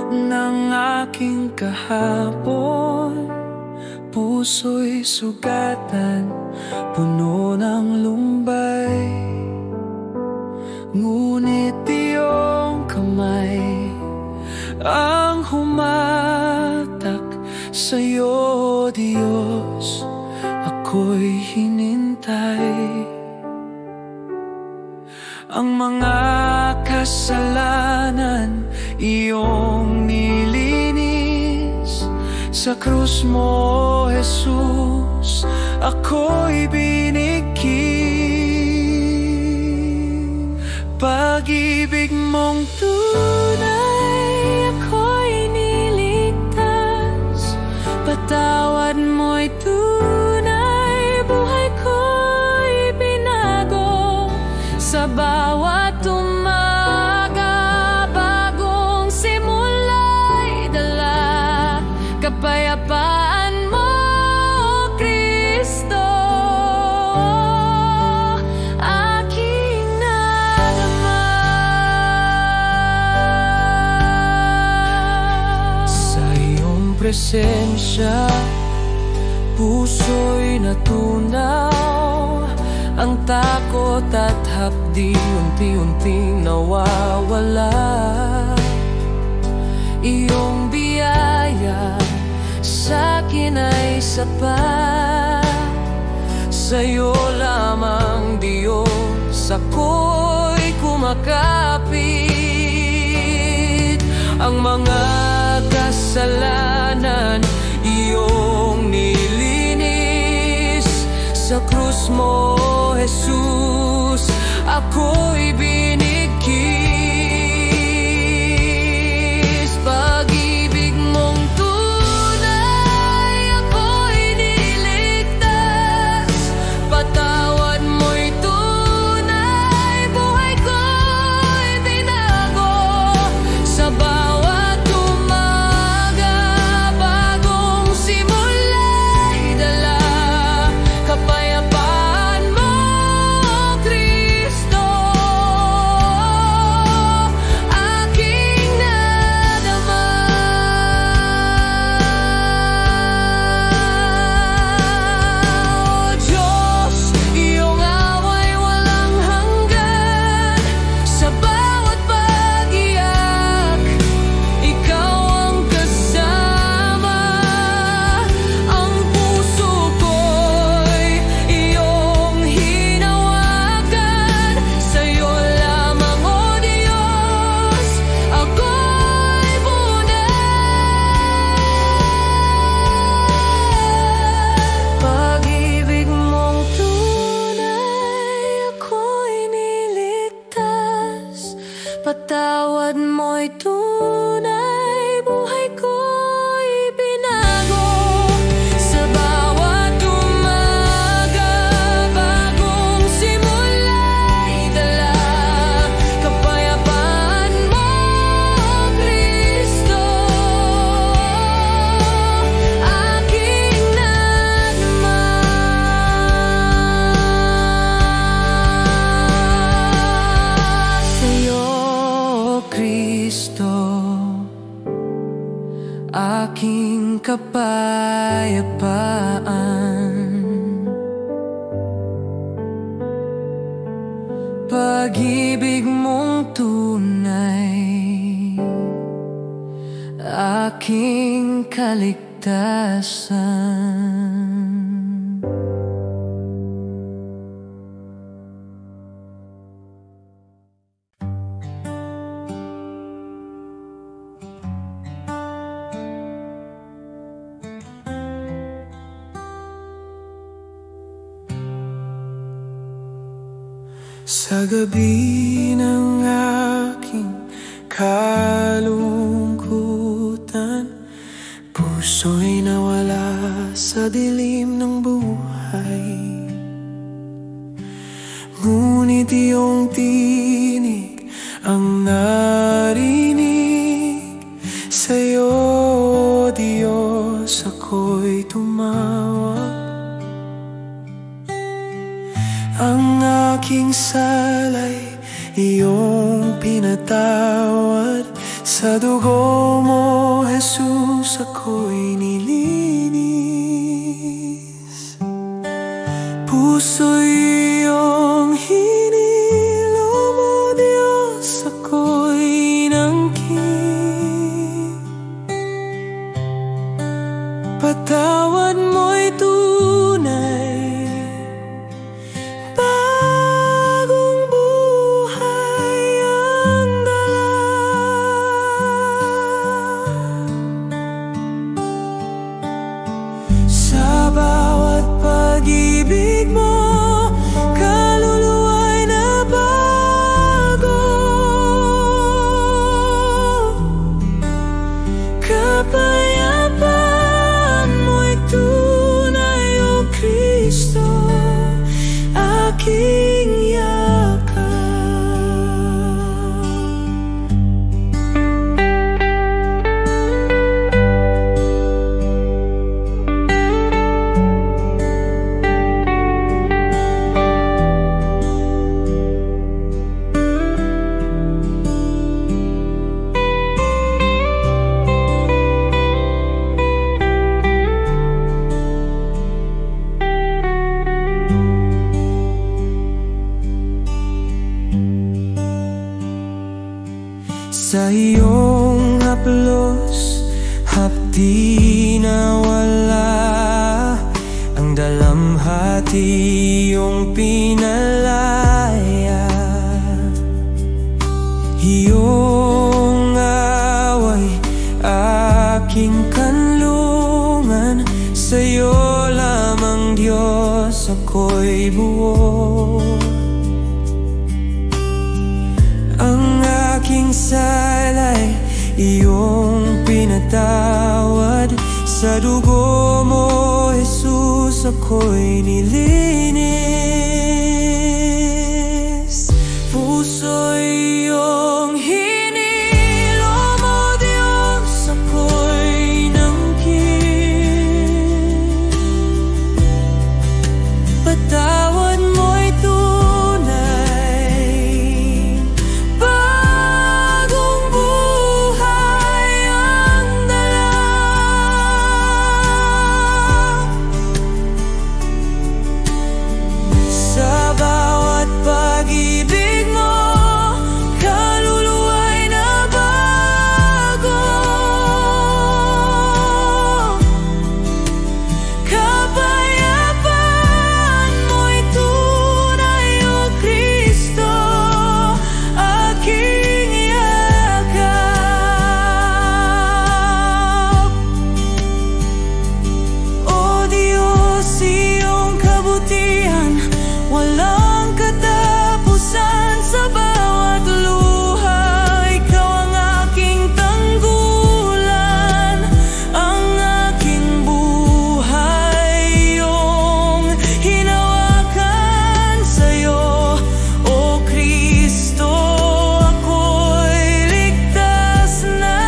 ng aking kahapon, puso'y sugatan, puno ng lumbay. Ngunit iyong kamay ang humatak sa'yo, Diyos, ako'y hinintay. Ang mga kasalanan iyong nilinis sa krus mo, Jesus, ako'y binigkin. Pag-ibig mong tunay, ako'y niligtas. Patawad mo'y tunay, buhay ko'y binago. Sa bawat umaga, bagong simula'y dala kapayapaan mo, Kristo, aking nadama. Sa iyong presensya, puso'y natunaw. Ang takot at hapdi unti-unting nawawala. Iyong biyaya sa'kin ay sapat. Sa'yo lamang, Diyos, ako'y kumakapit. Ang mga kasalanan iyong nilinis sa krus mo, Jesus, ako'y binigkis. Pag-ibig mong tunay, ako'y niligtas. Patawad mo'y tunay, buhay ko'y binago. Sa bawat umaga, bagong simula'y dala kapayapaan mo, Kristo, aking nadama. O Diyos, iyong away walang hanggan. Sa bawat pag-iyak, ikaw ang kasama. Ang puso ko'y iyong hinawakan. Sa'yo lamang, O Diyos, ako'y bunad. Pag-ibig mong tunay, ako'y niligtas. Patawad mo'y tunay, buhay ko'y binago. Sa bawat umaga, bagong simula'y dala kapayapaan mo, Kristo, aking nadama. Sa'yo, Kristo, aking kapayapaan. Pag-ibig mong tunay, aking kaligtasan. Sa gabi ng aking kalungkutan, puso'y nawala sa dilim ng buhay. Ngunit iyong tinig ang narinig. Sa'yo, Diyos, ako'y tumawag. Ang aking sala'y iyong pinatawad. Sa dugo mo Jesus ako'y nilinis. Puso'y iyong hinilom, O Diyos, ako'y nangkin. Patawad mo'y tunay, bagong buhay ang dala. Sa bawat pag-ibig mo, kaluluwa'y nabago. Kapayapaan mo'y tunay, O Kristo, aking yakap. Sa iyong haplos, hapdi na wala ang dalamhati iyong pinalaya. Iyong away, aking kanlungan, sa'yo lamang Diyos ako'y buo. Ang aking sala'y iyong pinatawad, sa dugo mo, Jesus, ako'y nilinis. Puso'y iyong hinilom, O Diyos, ako'y nangkin. Patawad mo'y tunay, bagong buhay ang dala. Sa bawat pag-ibig mo, kaluluwa'y nabago. Kapayapaan mo'y tunay, O Kristo, aking yakap. O Diyos, iyong kabutihan, walang katapusan. Sa bawat luha, ikaw ang aking tanggulan. Ang aking buhay iyong hinawakan. Sa'yo, O Kristo, ako'y ligtas na.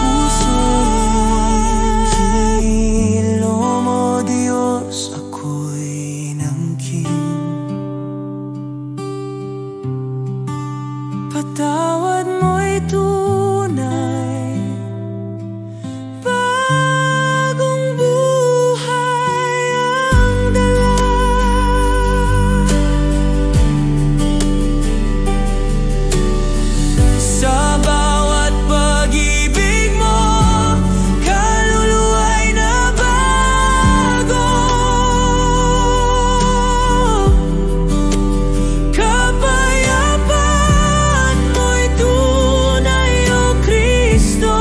Puso'y hinilom, O Diyos, ako'y nangkin. Patawad mo'y tunay, bagong buhay ang dala. Sa bawat pag-ibig mo, kaluluwa'y nabago. Kapayapaan mo'y tunay, O Kristo,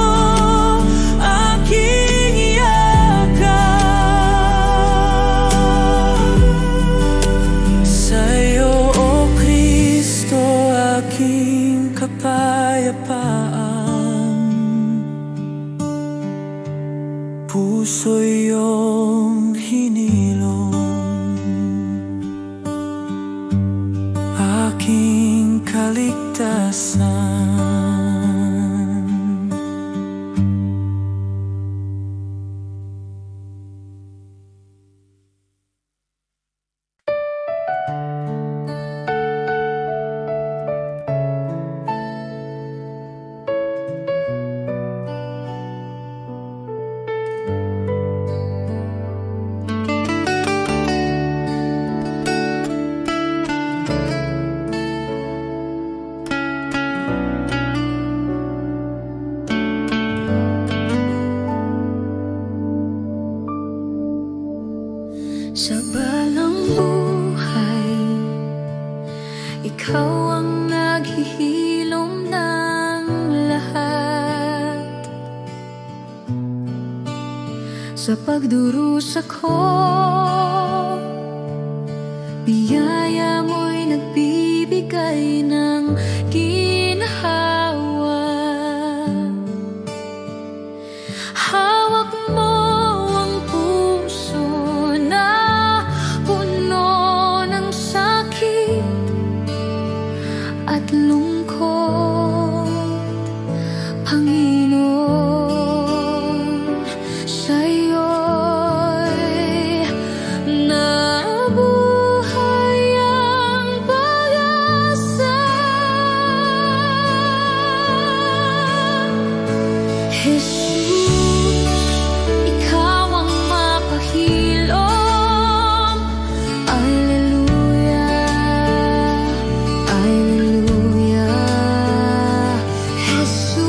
aking yakap. Sa'yo, O Kristo, aking kapayapaan. Puso'y iyong hinilom, aking kaligtasan. sa pagdurusa ko. Biyaya mo'y nagbibigay ng ginhawa. Hawak mo ang puso na puno ng sakit at lungkot, Panginoon. Sa'yo'y nabuhay ang pag-asa. Jesus, Ikaw ang mapahilom. Alleluia, Alleluia. Jesus,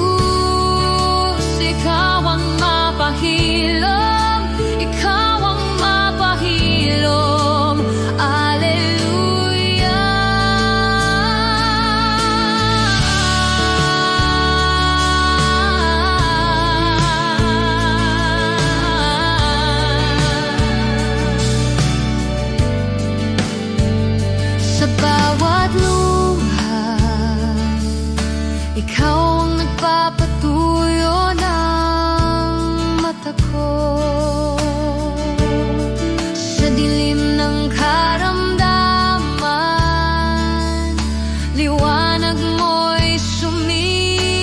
Ikaw ang mapahilom. Ikaw ang mapahilom. Alleluia. Sa bawat luha, Ikaw ang nagpapatuyo ng mata ko. Sa dilim ng karamdaman, liwanag mo'y sumisikat.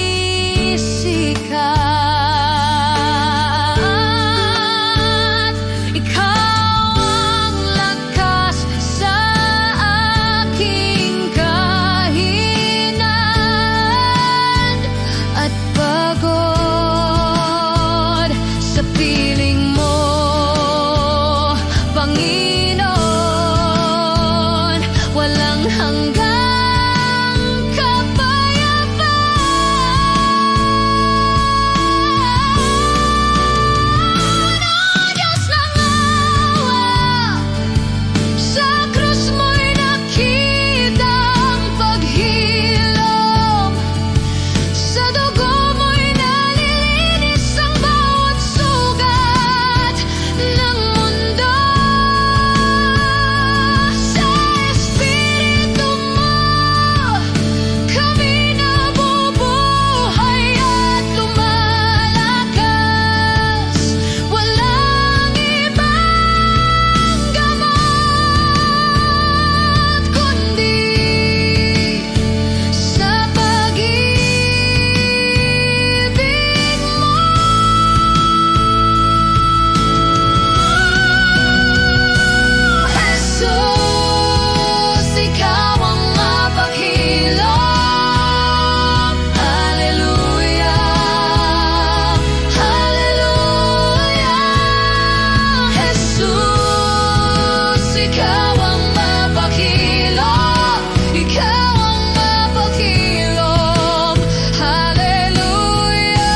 Ikaw ang lakas sa aking kahinaan at pagod. Sa piling mo, Panginoon, walang hanggang kapayapaan. O Diyos ng awa, sa krus mo'y nakita ang paghilom. Sa dugo mo'y nalilinis ang bawat sugat ng mundo. Sa Espiritu mo, kami nabubuhay at lumalakas. Walang ibang gamot kundi sa pag-ibig mo. Jesus, Ikaw ang mapahilom. Alleluia, Alleluia. Jesus, Ikaw ang mapahilom. Ikaw ang mapahilom. Alleluia.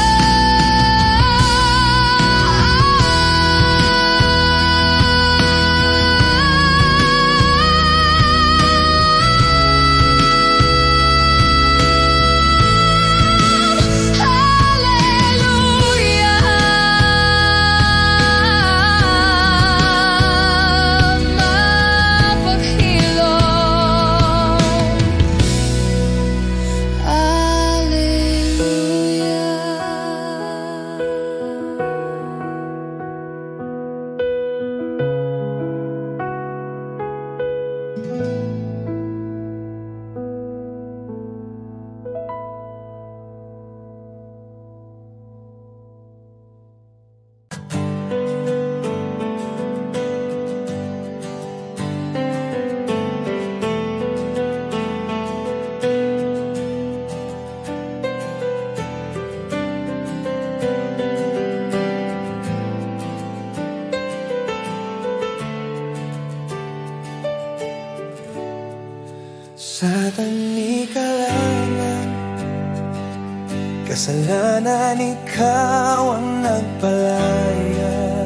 Sa tanikalangan, kasalanan ikaw ang nagpalaya.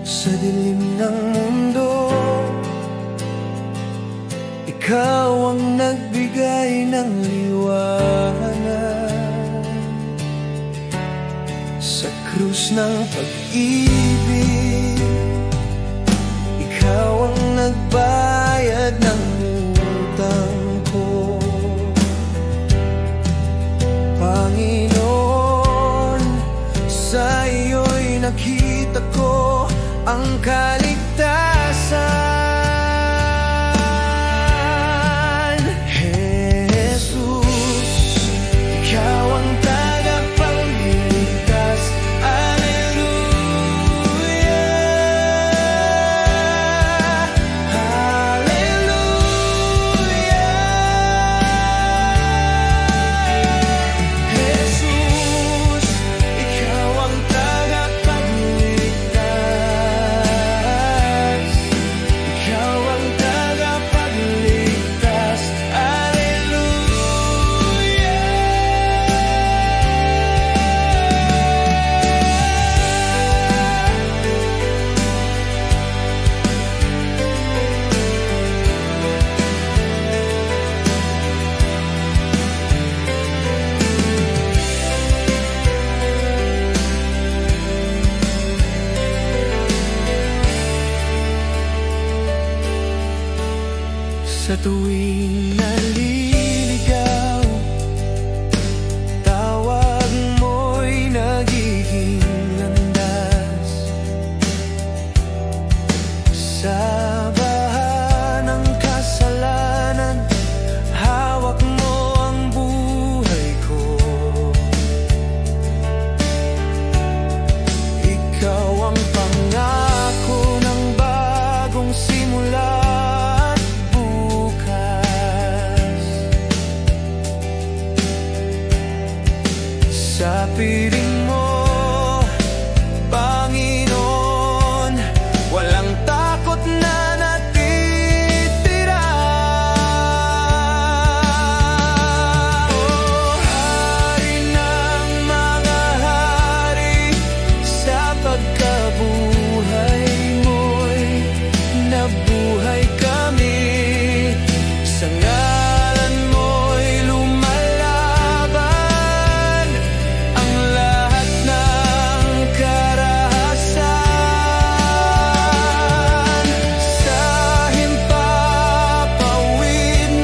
Sa dilim ng mundo, ikaw ang nagbigay ng liwanag. Sa krus krus ng pag-ibig. Ikaw ang nagbayad ng utang ko, Panginoon. Sa iyo'y nakita ko ang kaligtasan. Sa tuwing naliligaw, tawag mo'y nagiging landas. Sa baha ng kasalanan, hawak mo ang buhay ko. Ikaw ang pangako ng bagong simula. Sa piling mo, Panginoon, walang takot na natitira. Oh, Hari ng mga hari, sa pagkabuhay mo'y nabuhay kami. Sa ngalan mo'y lumalaban ang lahat ng karahasan. Sa himpapawid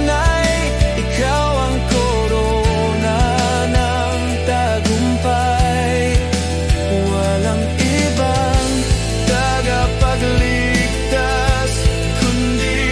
na'y ikaw ang korona ng tagumpay. Walang ibang tagapagligtas kundi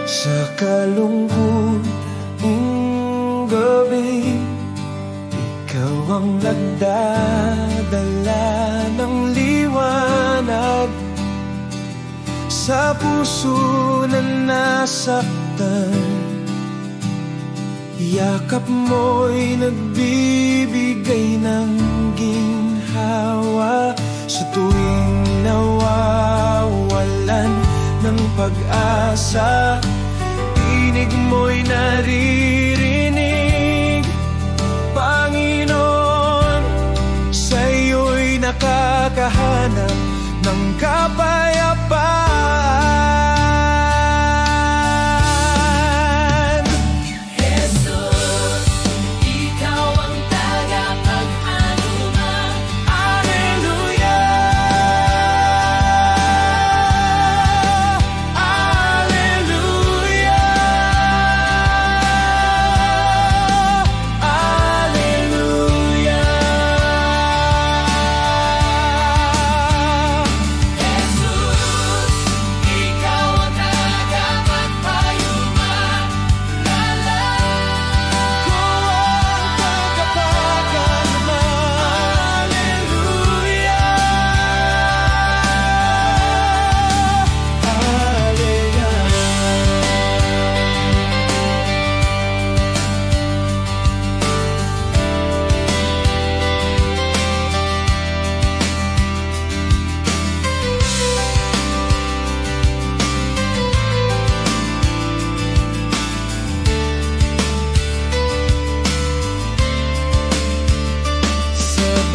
sa kalungkuting gabi, ikaw ang nagdadala ng liwanag sa puso na nasaktan. Yakap mo'y nagbibigay ng ginhawa sa tuwing nawawalan ng pag-asa. pag-asa, tinig mo'y naririnig. Panginoon, sa'yo'y nakakahanap ng kapayapaan. Jesus, ikaw ang tagapag-anuman.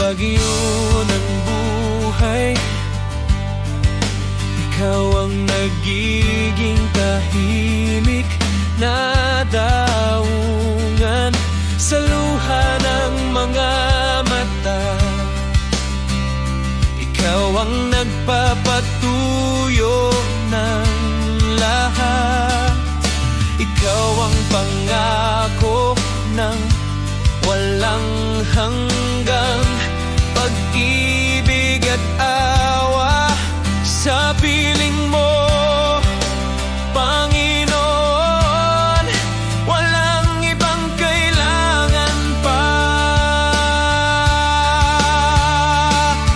Bagyo ng buhay, ikaw ang nagiging tahimik na daungan sa luha ng mga mata. Ikaw ang nagpapatuyo ng lahat. Ikaw ang pangako ng walang hanggang pag-ibig at awa sa piling mo, Panginoon. Walang ibang kailangan pa.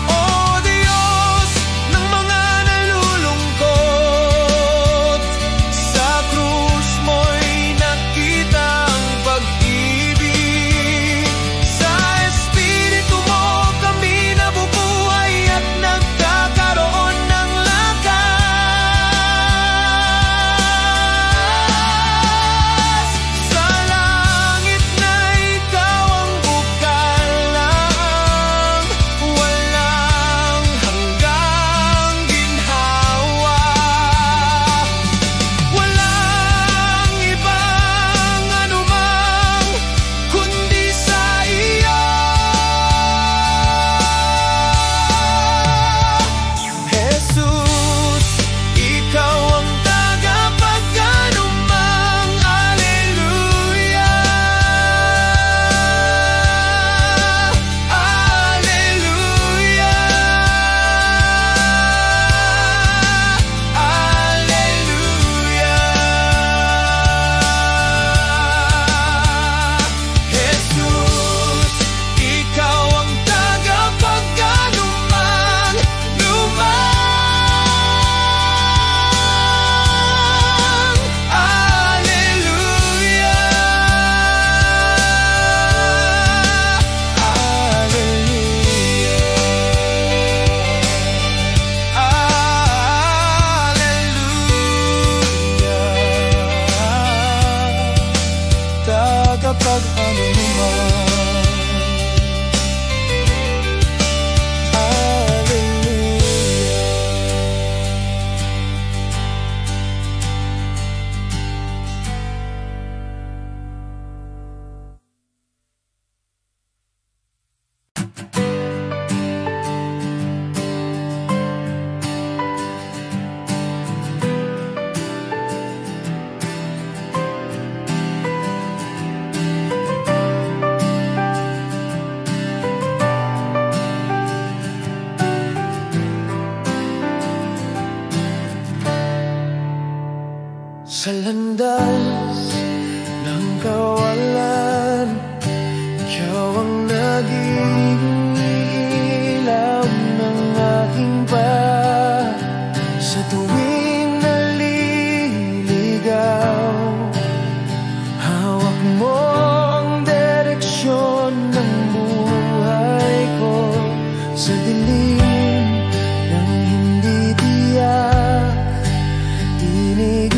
O Diyos ng mga nalulungkot, sa krus mo'y nakita ang pag-ibig. Sa Espiritu mo kami nabubuhay at nagkakaroon ng lakas. Sa langit na ikaw ang bukalang walang hanggang ginhawa. Walang ibang anumang kundi sa iyo. Jesus, ikaw ang tagapag-anumang. Alleluia, Alleluia, Alleluia. Jesus, ikaw ang tagapag-anumang lumang. Alleluia, Alleluia, tagapag-anuman. Sa landas ng kawalan, ikaw ang naging ilaw ng aking paa. Sa tuwing naliligaw, hawak mo ang direksyon ng buhay ko. Sa dilim ng hindi tiyak, tinig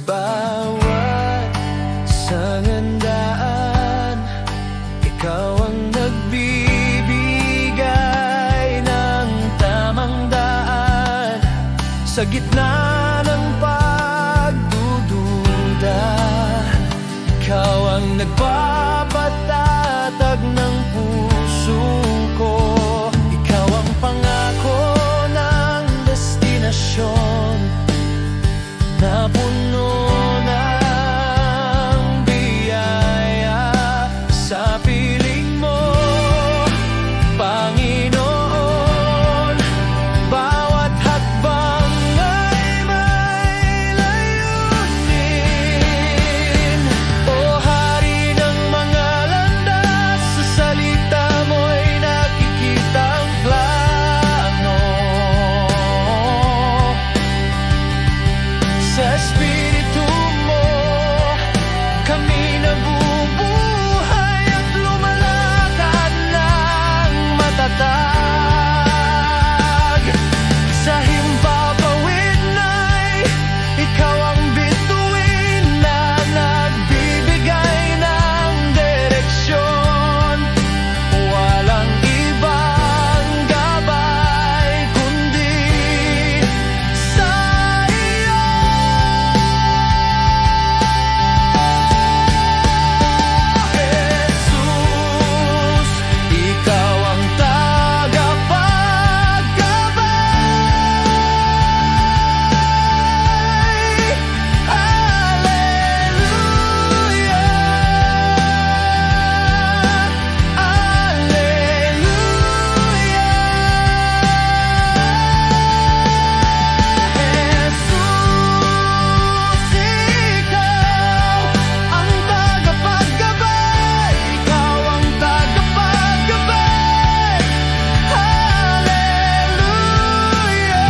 bawat sangandaan. Ikaw ang nagbibigay ng tamang daan sa gitna ng pagdududa. Ikaw ang nagpapatatag ng puso ko. Ikaw ang pangako ng destinasyon na puno ng biyaya sa piling mo, Panginoon. Bawat hakbang ay may layunin. O Hari ng mga landas, sa salita mo'y nakikita ang plano. Sa Espiritu mo kami nabubuhay at lumalakad ng matatag. Sa himpapawid na'y ikaw ang bituin na nagbibigay ng direksyon. Walang ibang gabay kundi sa iyo. Jesus, ikaw ang tagapaggabay. Alleluia, alleluia. Jesus, ikaw ang tagapaggabay. Ikaw ang tagapaggabay. Alleluia,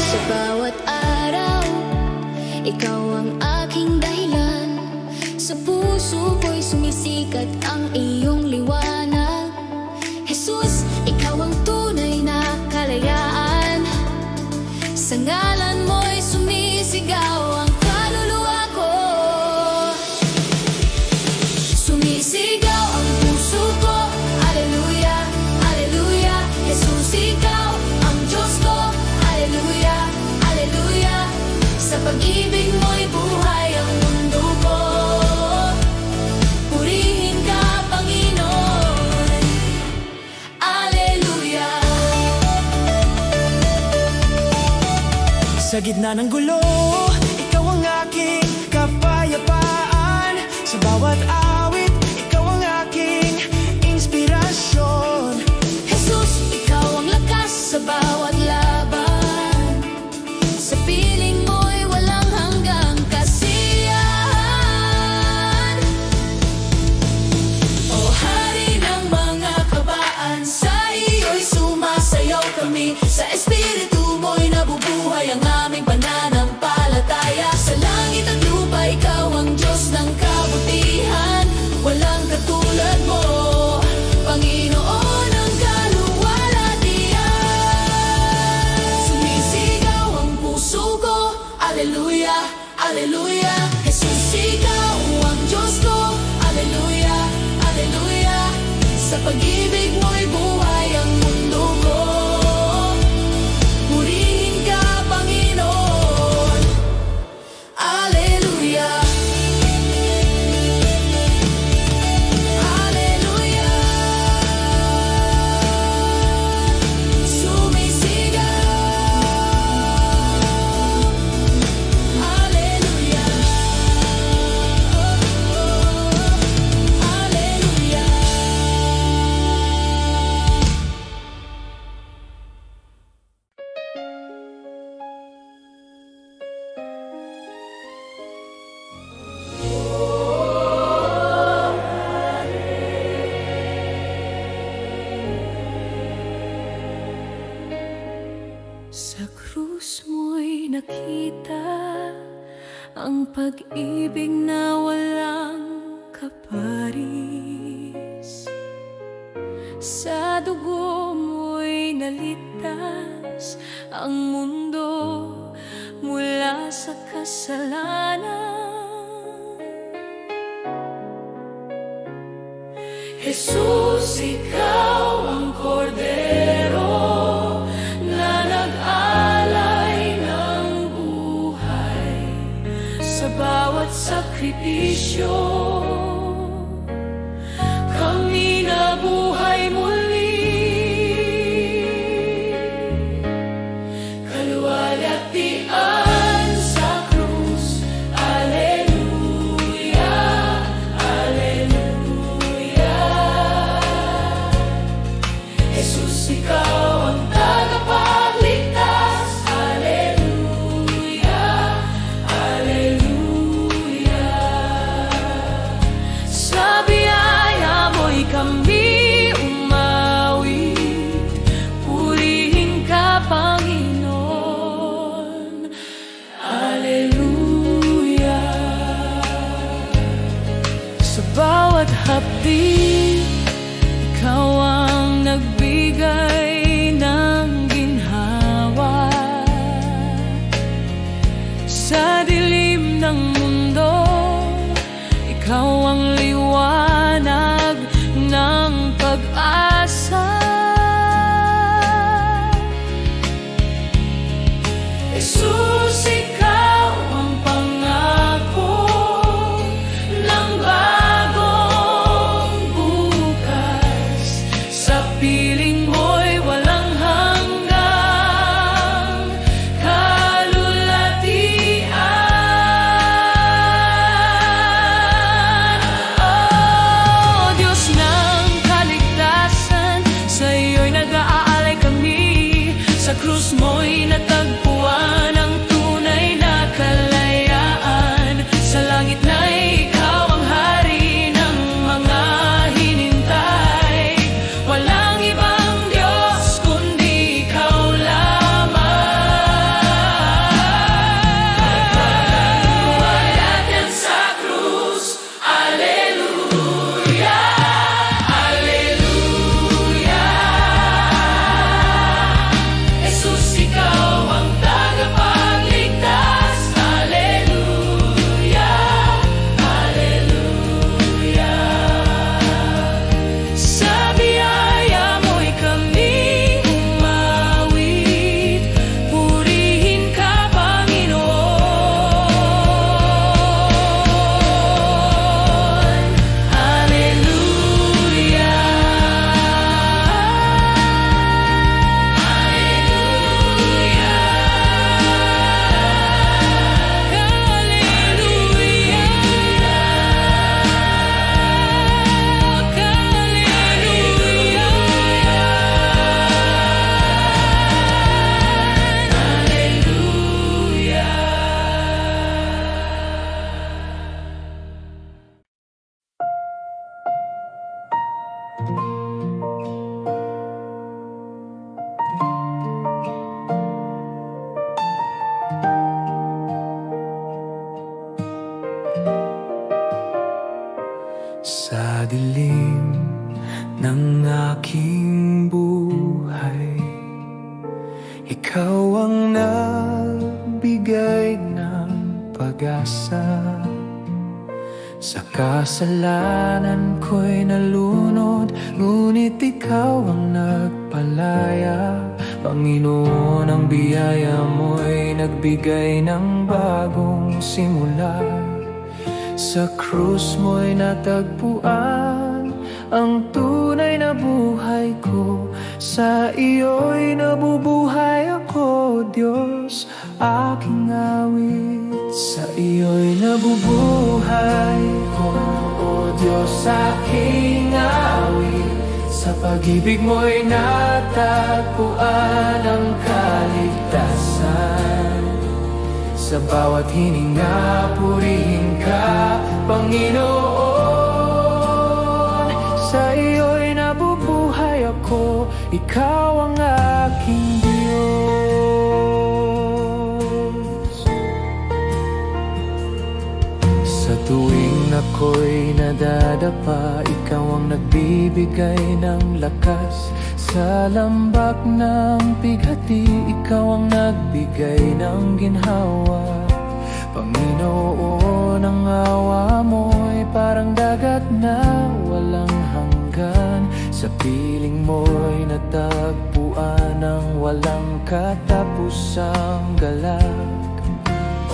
Sa bawat araw, ikaw ang aking dahilan. Sa puso ko'y sumisikat ang iyong liwanag. Jesus, ikaw ang tunay na kalayaan. Sa ngalan mo'y sumisigaw ang kaluluwa ko. Sumisigaw ang puso ko. Alleluia, alleluia. Jesus, ikaw ang Diyos ko. Alleluia, alleluia. Sa pag-ibig mo'y buhay ang mundo ko. Purihin ka, Panginoon. Alleluia. Sa gitna ng gulo, ikaw ang aking kapayapaan. Sa bawat awit, ikaw ang aking inspirasyon. Jesus, ikaw ang lakas sa bawat laban. Sa piling mo'y walang hanggang kasiyahan. O Hari ng mga kabaan, sa iyo'y sumasayaw kami. Sa Espiritu mo'y nabubuhay ang aming pananampalataya. Sa langit at lupa, ikaw ang Diyos ng kabutihan. pag-ibig mo'y buhay ang mundo ko. Purihin ka, Panginoon. Alleluia. Alleluia. Sa krus mo'y nakita ang pag-ibig na walang kaparis. Sa dugo mo'y naligtas ang mundo mula sa kasalanan. Jesus, ikaw ang kordero na nag-alay ng buhay sa bawat sakripisyo. Kami nabuhay muli, kaluwalhatian sa krus. Alleluia, alleluia. Jesus, ikaw ang tagapagligtas. Alleluia, alleluia. Sa biyaya mo'y kami umawit. Purihin ka, Panginoon. Alleluia. Sa bawat hapdi, ikaw ang nagbigay ng ginhawa. Sa dilim ng mundo, ikaw ang liwanag ng pag-asa. Jesus, ikaw ang pangako ng bagong bukas. Sa piling mo'y walang hanggang kalulatian. Oh, Diyos ng kaligtasan, sa iyo'y nag-aalay kami. Sa krus mo'y natagpuan ang tunay na kalayaan. Sa langit na ikaw ang hari ng mga hinintay. Walang ibang Diyos kundi ikaw lamang. Kaluwalhatian sa krus. Alleluia, alleluia. Jesus, ikaw ang tagapagligtas. Alleluia, alleluia. Sa biyaya mo'y kami umawit. Purihin ka, Panginoon. Alleluia, Sa dilim ng aking buhay, ikaw ang nagbigay ng pag-asa. Sa kasalanan ko'y nalunod, ngunit ikaw ang nagpalaya. Panginoon, ang biyaya mo'y nagbigay ng bagong simula. Sa krus mo'y natagpuan ang tunay na buhay ko. Sa iyo'y nabubuhay ako, Diyos, aking awit. Sa iyo'y nabubuhay ko, O Diyos, aking awit. Sa pag-ibig mo'y natagpuan ang kaligtasan. Sa bawat hininga, purihin ka, Panginoon. Sa iyo'y nabubuhay ako, ikaw ang aking Diyos. Sa tuwing ako'y nadadapa, ikaw ang nagbibigay ng lakas. Sa lambak ng pighati, ikaw ang nagbigay ng ginhawa. Panginoon, ang awa mo'y parang dagat na walang hanggan. Sa piling mo'y natagpuan ang walang katapusang galak.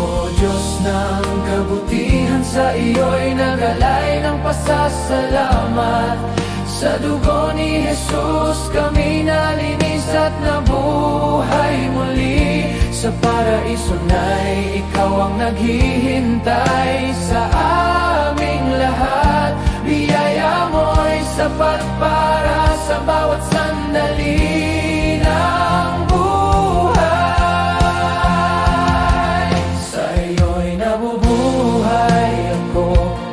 O Diyos ng kabutihan, sa iyo'y nagalay ng pasasalamat. Sa dugo ni Jesus kami nalinis at nabuhay muli. Sa paraiso na'y ikaw ang naghihintay sa aming lahat. Biyaya mo'y sapat para sa bawat sandali ng buhay. Sa iyo'y nabubuhay ako,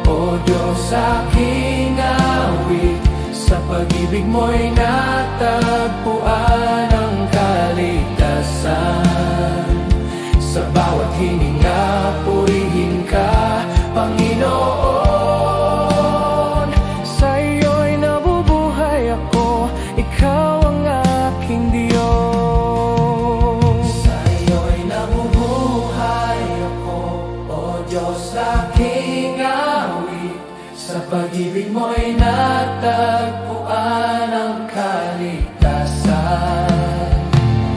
O Diyos, aking awit. Sa pag-ibig mo'y natagpuan ang kaligtasan. Sa bawat hininga, purihin ka, Panginoon. Sa iyo'y nabubuhay ako, ikaw ang aking Diyos. Sa iyo'y nabubuhay ako, O Diyos, aking awit. Sa pag-ibig mo'y natagpuan ang kaligtasan.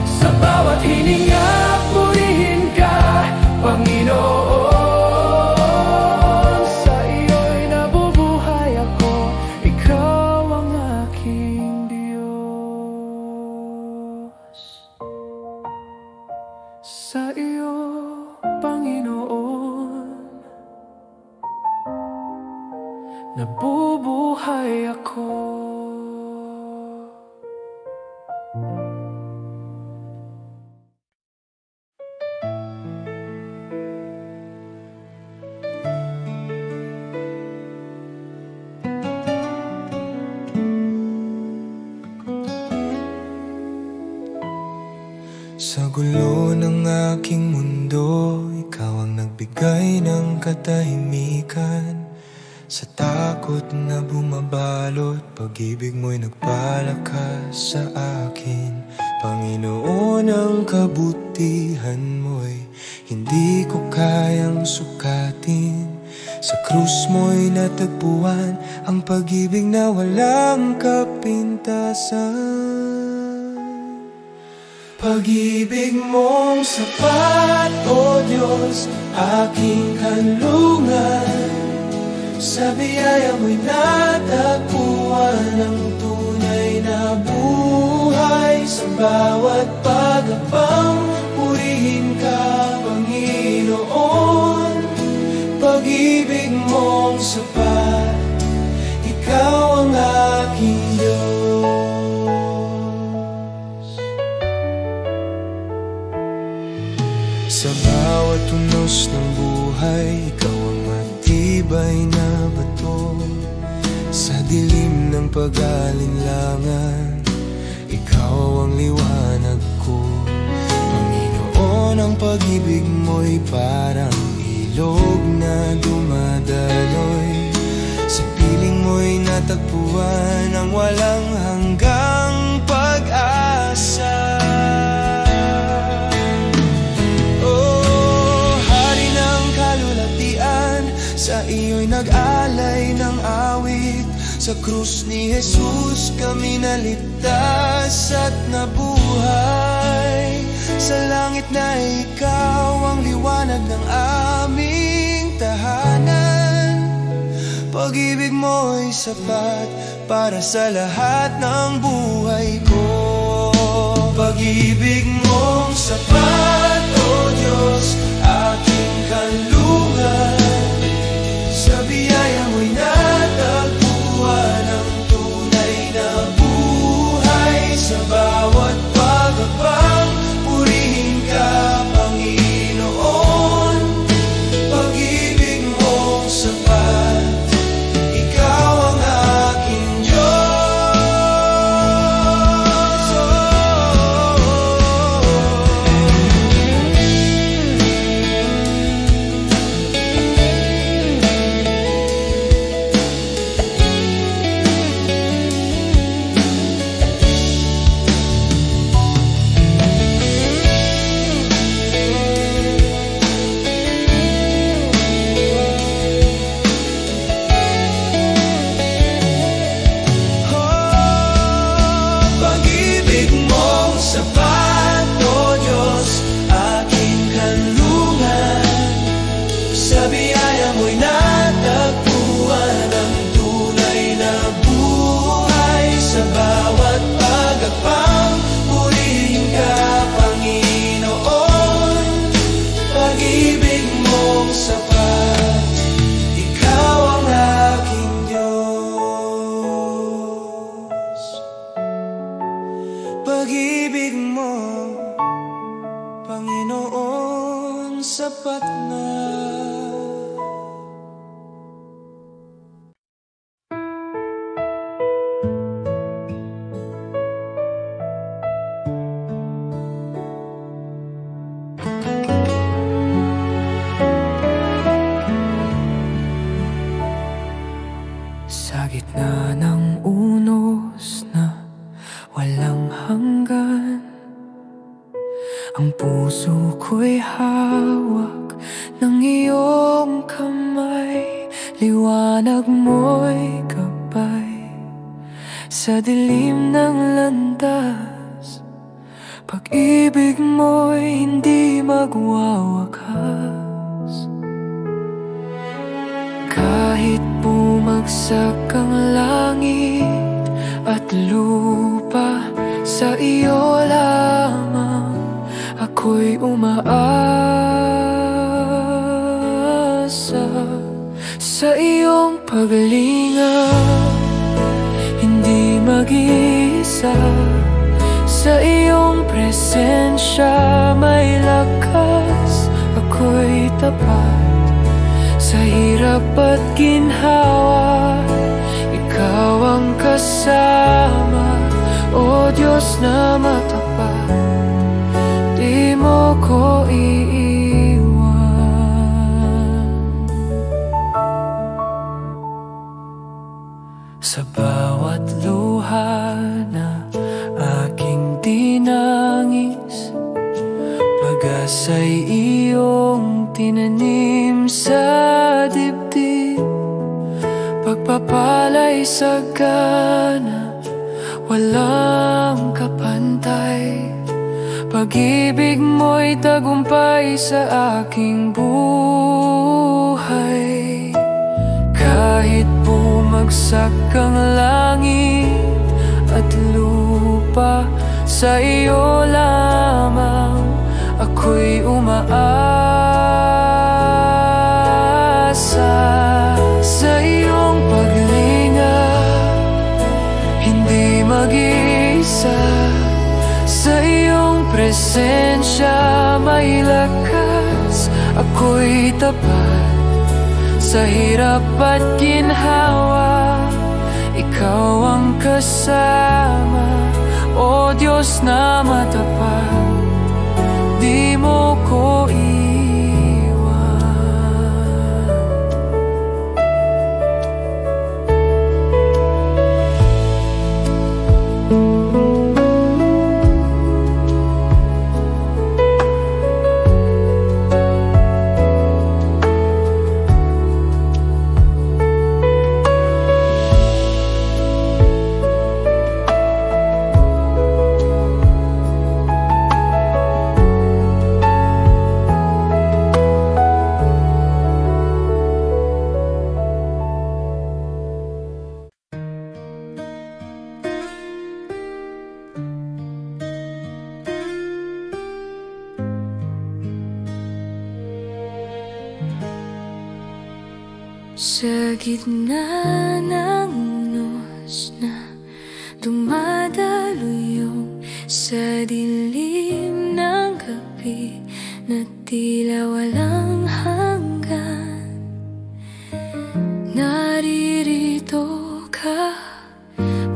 Sa bawat hininga, purihin ka, Panginoon. Sa iyo'y nabubuhay ako, ikaw ang aking Diyos. Sa iyo, Panginoon, nabubuhay ako. Sa gulo ng aking mundo, ikaw ang nagbigay ng katahimikan. Sa takot na bumabalot, pag-ibig mo'y nagpalakas sa akin. Panginoon, ang kabutihan mo'y hindi ko kayang sukatin. Sa krus mo'y natagpuan ang pag-ibig na walang kapintasan. Pag-ibig mong sapat, O Diyos, aking kanlungan. Sa biyaya mo'y natagpuan ang tunay na buhay. Sa bawat pag-abang, purihin ka, Panginoon. Pag-ibig mong sapat, ikaw ang aking Diyos. Sa bawat unos ng buhay, ikaw ang matibay na bato. Sa dilim ng pag-alinlangan, ikaw ang liwanag ko. Panginoon, ang pag-ibig mo'y parang ilog na dumadaloy. Sa piling mo'y natagpuan ang walang hanggang pag-asa. Sa iyo'y nag-aaral Sa krus ni Jesus kami naligtas at nabuhay. Sa langit na ikaw ang liwanag ng aming tahanan. Pag-ibig mo'y sapat para sa lahat ng buhay ko. Pag-ibig mong sapat, O Diyos, aking kanlungan. Sa biyaya mo'y natagpuan ang tunay na buhay. Sa bawat pagkakbang, purihin ka, Panginoon. Pag-ibig mong sapat, ikaw ang aking Diyos. Pag-ibig mong sapat, O Diyos, aking kanlungan. Sa biyaya mo'y natagpuan ang tunay na buhay. Sa bawat pagkakbang, purihin ka, Panginoon. Pag-ibig mong sapat, ikaw ang aking Diyos. Pag-ibig mo, Panginoon, sapat na. Sa gitna ng unos na walang hanggan, ang puso ko'y hawak ng iyong kamay. Liwanag mo'y gabay sa dilim ng landas. Pag-ibig mo'y hindi magwawakas. Kahit bumagsak ang langit at lupa, sa iyo lamang ako'y umaasa. Sa iyong paglinga, hindi mag-iisa. Sa iyong presensya may lakas, ako'y tapat. Sa hirap at ginhawa, ikaw ang kasama. O Diyos na matapat, di mo ko iiwan. Sa bawat luha na aking dinangis, pag-asa'y iyong tinanim sa dibdib. Pagpapala'y sagana, walang kapantay. Pag-ibig mo'y tagumpay sa aking buhay. Kahit bumagsak ang langit at lupa, sa iyo lamang ako'y umaasa. Sa iyong paglinga, hindi mag-isa. Sa iyong presensya may lakas, ako'y tapat. Sa hirap at ginhawa, ikaw ang kasama. O Diyos na matapat, di mo ko iwan. Sa gitna ng unos na dumadaluyong sa dilim ng gabi na tila walang hanggan, naririto ka,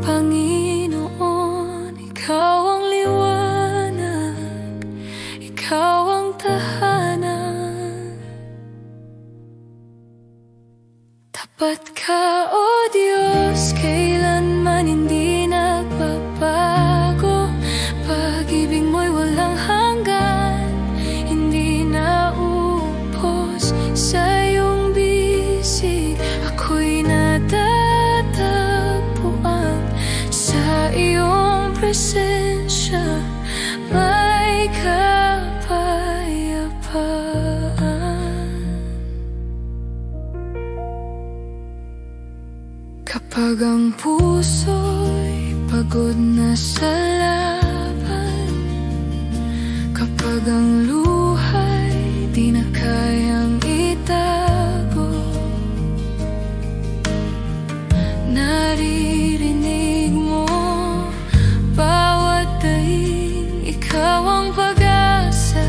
Panginoon. Ikaw ang liwanag, ikaw ang tahanan. Tapat ka, O Diyos, kailanman hindi nagbabago. Pag-ibig mo'y walang hanggan, hindi naubos sa iyong bisig. Ako'y natatagpuan sa iyong presensya, may kapayapaan. Kapag ang puso'y pagod na sa laban, kapag ang luha'y di na kayang itago, naririnig mo bawat daing. Ikaw ang pag-asa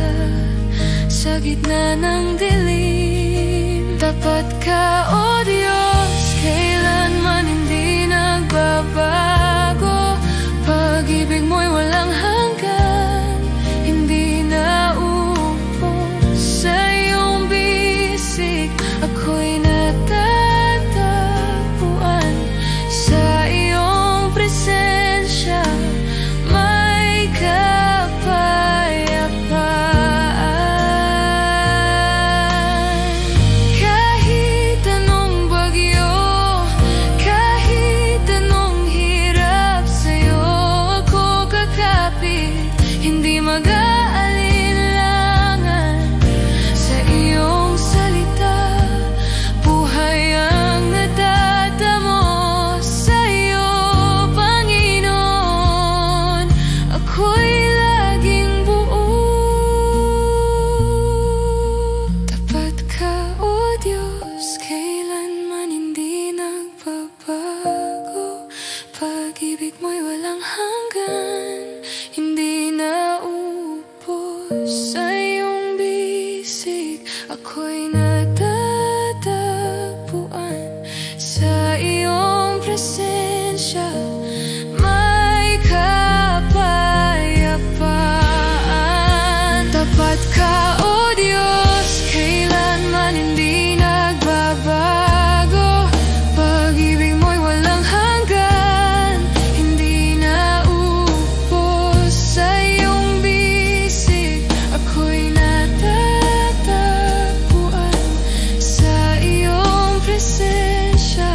sa gitna ng dilim. Tapat ka, O Diyos, kailanman hindi nagbabago. Pag-ibig mo'y walang hanggan, hindi naubos sa iyong bisig. Ako'y natatagpuan sa iyong presensya, may kapayapaan. Kahit anong bagyo, kahit anong hirap, sa'yo ako kakapit, hindi mag-aalinlangan. Sa iyong salita, buhay ang natatamo. Sa iyo, Panginoon, ako'y laging buo. Tapat ka, O Diyos, kailanman hindi nagbabago. Pag-ibig mo'y walang hanggan, hindi naubos sa iyong bisig. Ako'y natatagpuan sa iyong presensya, may kapayapaan. Tapat ka, O Diyos, kailanman hindi nagbabago. Pag-ibig mo'y walang hanggan, hindi naubos sa iyong bisig. Ako'y natatagpuan sa iyong presensya,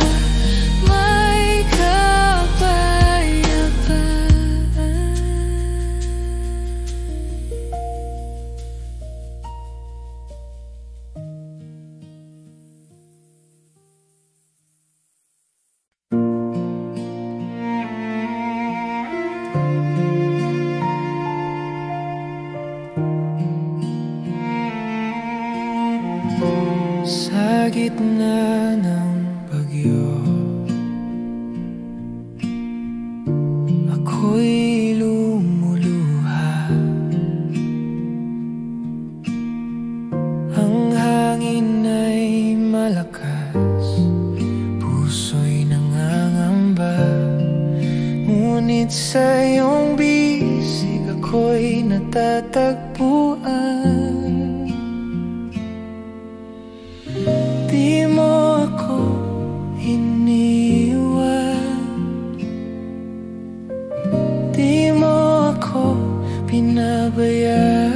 may kapayapaan. Sa gitna ng bagyo, ako'y lumuluha. Ang hangin ay malakas, puso'y nangangamba. Ngunit sa iyong bisig ako'y natatagpuan. Di mo ako iniwan, di mo ako pinabayaan.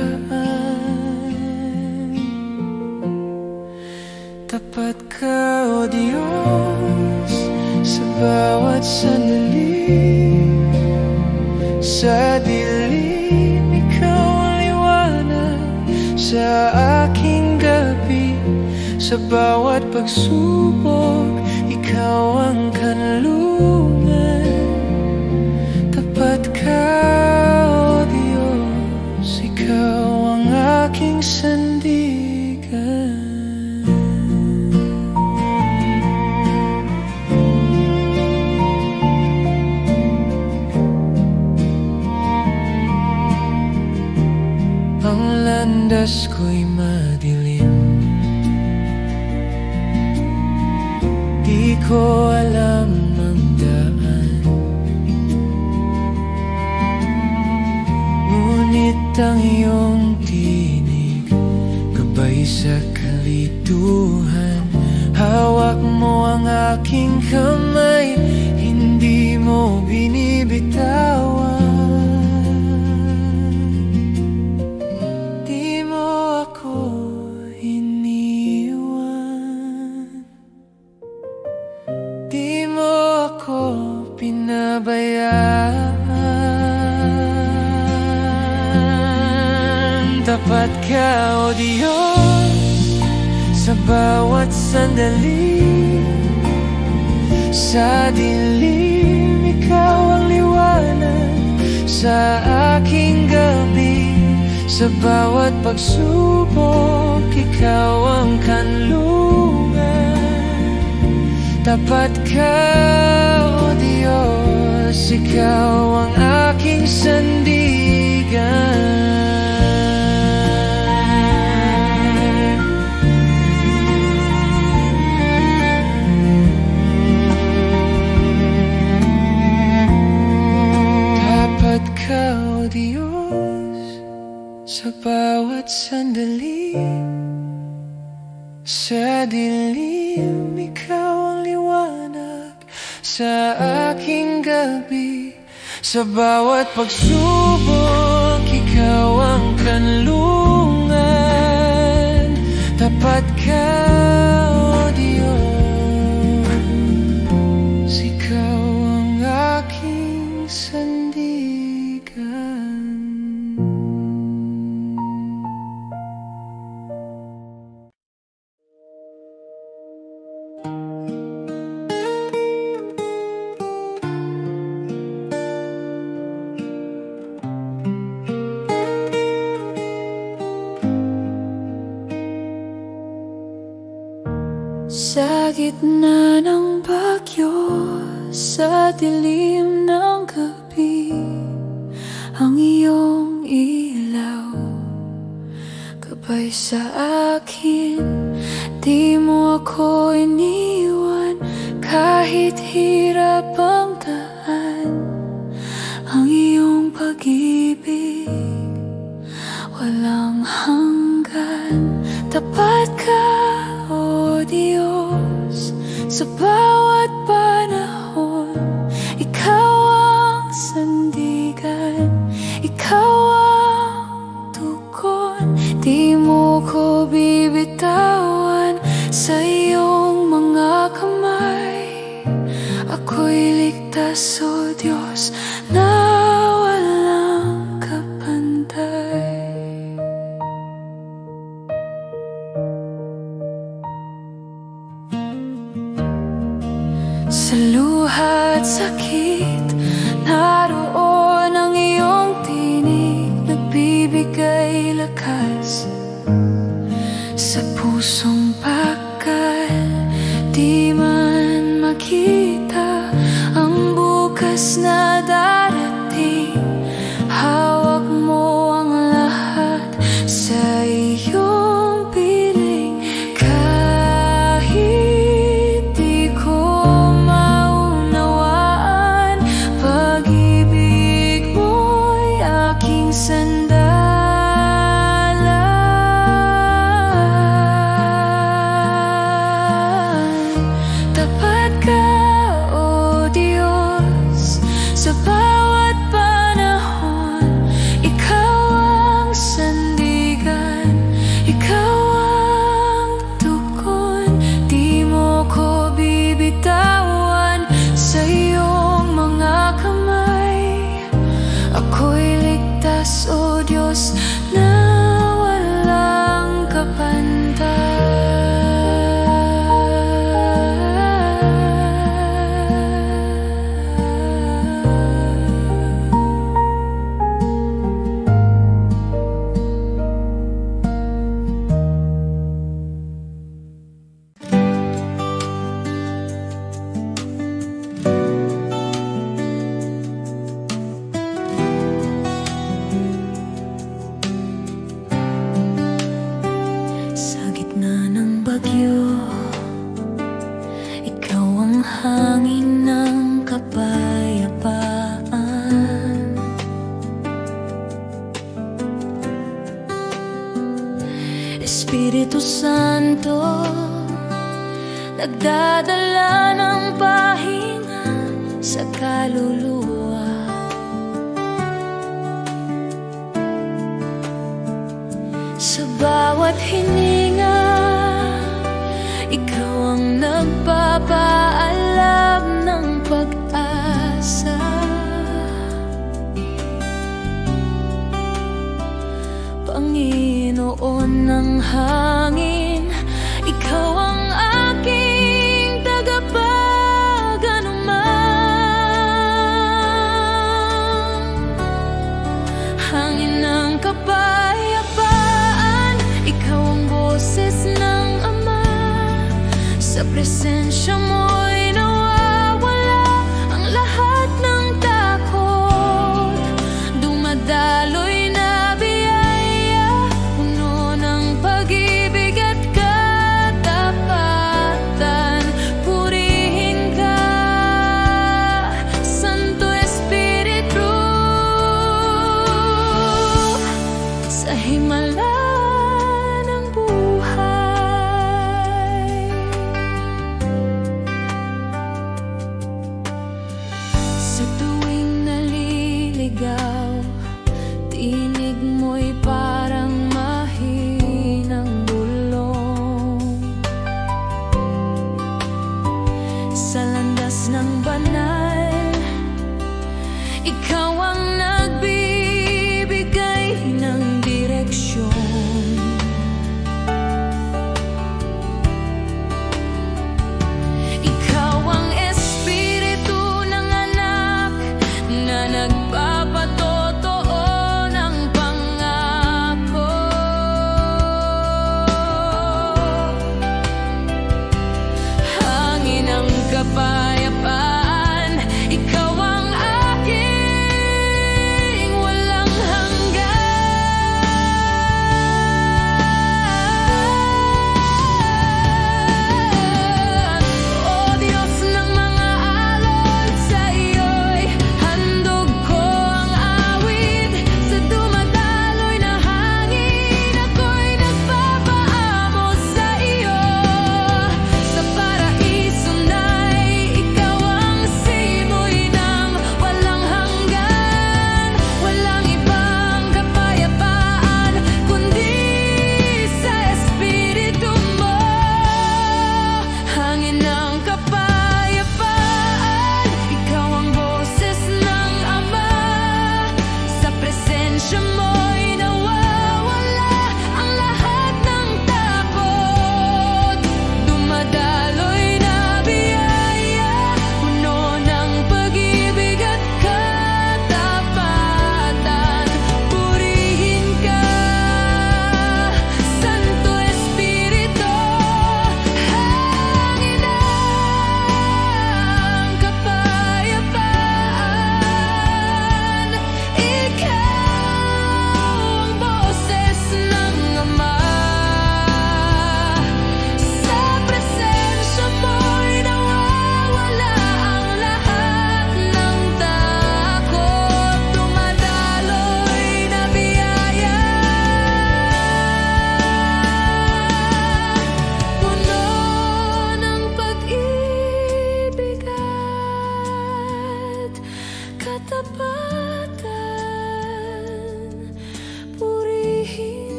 Tapat ka, O Diyos, sa bawat sandali. Sa dilim, ikaw ang liwanag sa aking gabi. Sa bawat pagsubok, ikaw ang kanlungan. Tapat ka, O Diyos, ikaw ang aking sandigan. landas ko'y madilim. Di ko alam ang daan, ngunit ang iyong tinig gabay sa kalituhan. Hawak mo ang aking kamay, hindi mo binibitawan. Di mo ako iniwan, di mo ako pinabayaan. Tapat ka, O Diyos, sa bawat sandali. Sa dilim, ikaw ang liwanag sa aking gabi. Sa bawat pagsubok, ikaw ang kanlungan. Tapat ka, O Diyos, ikaw ang aking sandigan. O Diyos, sa bawat sandali. Sa dilim, ikaw ang liwanag sa aking gabi. Sa bawat pagsubok, ikaw ang kanlungan. Tapat ka, O Diyos, ikaw ang aking sandigan. Sa gitna ng bagyo, sa dilim ng gabi, ang iyong ilaw gabay sa akin. Di mo ako iniwan kahit hirap ang daan. Ang iyong pag-ibig walang hanggan. Tapat ka, O Diyos, sa bawat panahon. Ikaw ang sandigan, ikaw ang tugon. Di mo ko bibitawan sa iyong mga kamay. Ako'y ligtas, O Diyos, na walang kapantay. Sa luha at sakit, naroon ang iyong tinig, nagbibigay lakas. Sa pusong bakal, di man makita ang bukas na darating. Hawak mo ang lahat sa iyong piling. Kahit di ko maunawaan, pag-ibig mo'y aking sandalan. Tapat ka, O Diyos, sa bawat panahon. Ikaw ang sandigan, ikaw ang tugon. Di mo ko bibitawan sa iyong mga kamay. Ako'y ligtas, O Diyos, na walang kapantay. Espiritu Santo, nagdadala ng pahinga sa kaluluwa. Sa bawat hininga, ikaw ang nagpapaalam ng pag-asa. Panginoon ng hangin, ikaw ang aking tagapag-anuman. Hangin ng kapayapaan, ikaw ang boses ng Ama. Sa presensya mo'y nawawala ang lahat ng takot. Dumadaloy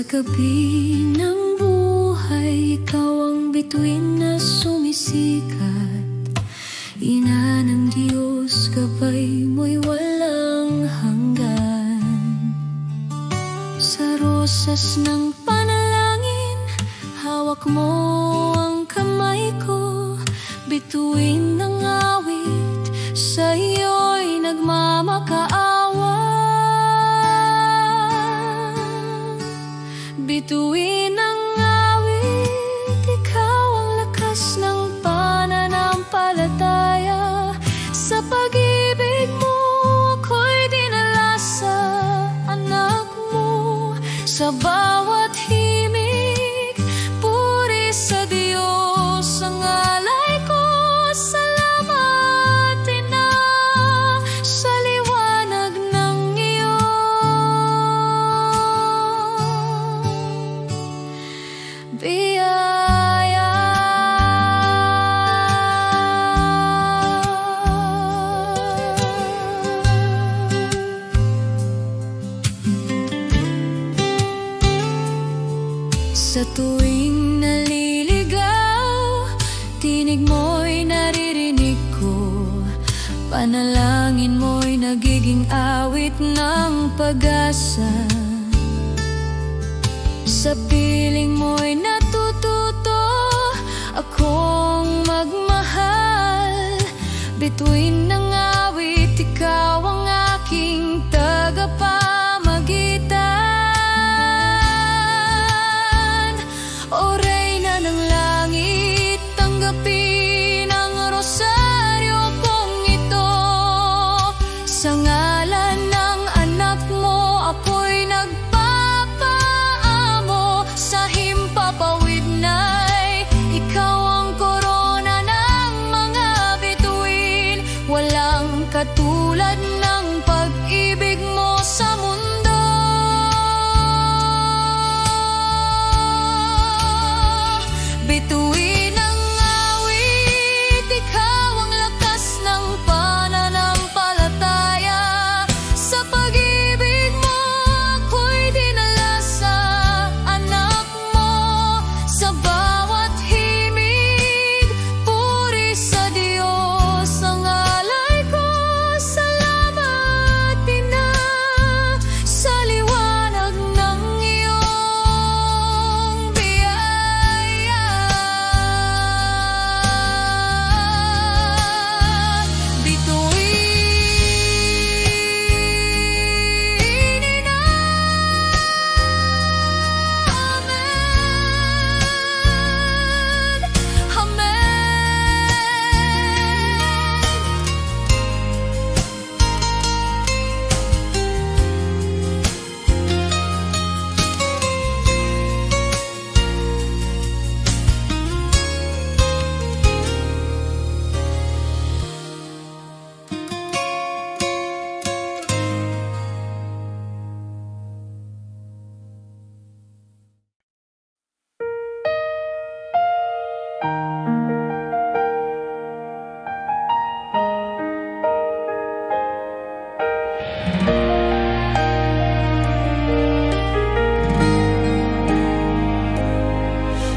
gabi ng buhay, ikaw ang bituin na sumisikat. Ina ng Diyos, gabay mo'y walang hanggan. Sa rosas ng panalangin mo ang kamay ko, bituin ng awit, sa'yo'y nagmamakaawa. Bituin ng awit, ikaw ang lakas ng pananampalataya. Sa pag-ibig mo, ako'y dinala sa anak mo. Sa bawat himig, puri sa Diyos ang alay ko. Salamat, Ina, sa liwanag ng iyong biyaya. Sa tuwing naliligaw, tinig mo'y naririnig ko. Panalangin mo'y nagiging awit ng pag-asa. Sa piling mo'y natututo akong magmahal. Bituin ng awit, ikaw ang aking tagapamagitan. O Reyna ng langit, tanggapin ang rosaryo kong ito. Sa ngalan ng anak mo, ako'y nagpapaamo. Sa himpapawid na'y ikaw ang korona ng mga bituin. Walang katulad ng pag-ibig mo sa mundo. Bituin ang awit, ikaw ang lakas ng pananampalataya. Sa pag-ibig mo, ako'y dinala sa anak mo. Sa bawat himig, puri sa Diyos ang alay ko. Salamat, Ina, sa liwanag ng iyong biyaya. Bituin, Ina. Amen.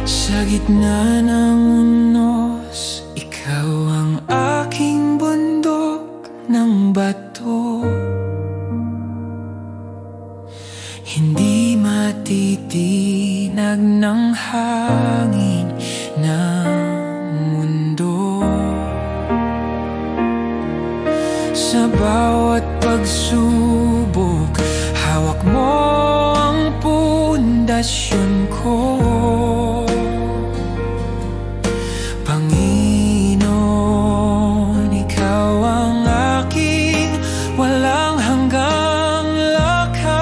Sa gitna ng unos, ikaw ang aking bundok ng bato. Hindi matitinag ng hangin ng mundo. Sa bawat pagsubok, hawak mo ang pundasyon ko. Panginoon, ikaw ang aking walang hanggang lakas.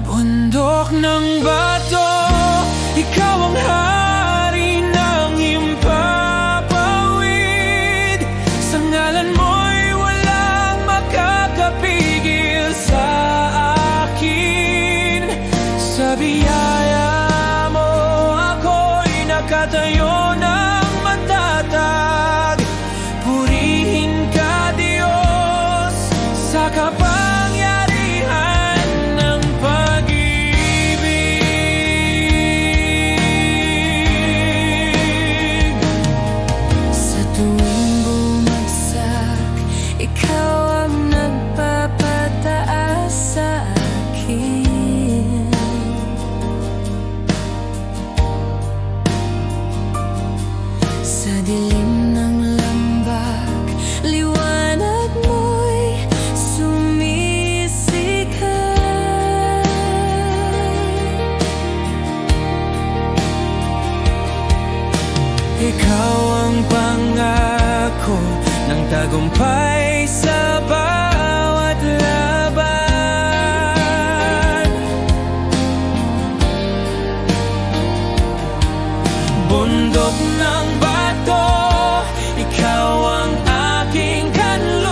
Bundok ng bato, ikaw ang hari ng himpapawid. Sa ngalan tagumpay sa bawat laban. Bundok ng bato, ikaw ang aking kanlungan.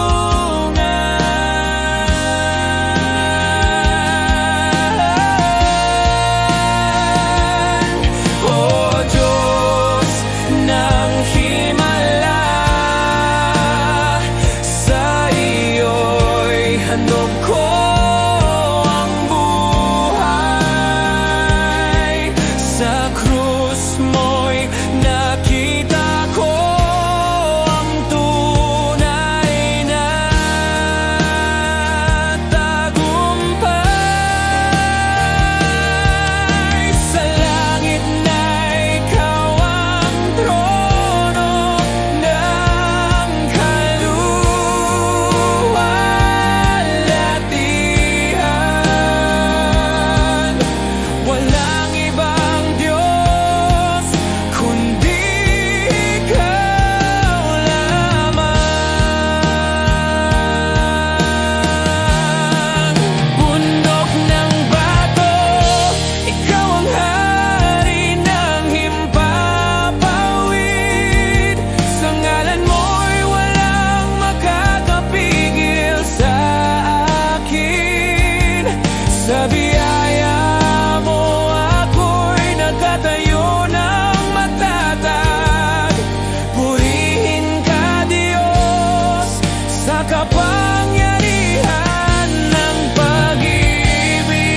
O Diyos ng himala, sa iyo'y handog ko ang buhay. Sa krus mo'y nakita ko ang tunay na tagumpay. Sa langit na ikaw ang trono ng kaluwalhatian. Walang ibang Diyos kundi ikaw lamang. Bundok ng bato, ikaw ang hari ng himpapawid. Sa ngalan mo'y walang makakapigil sa akin. Sa biyaya mo ako'y nagkatayo ng matatag. Purihin ka, Diyos, sa kapangyarihan ng pag-ibig.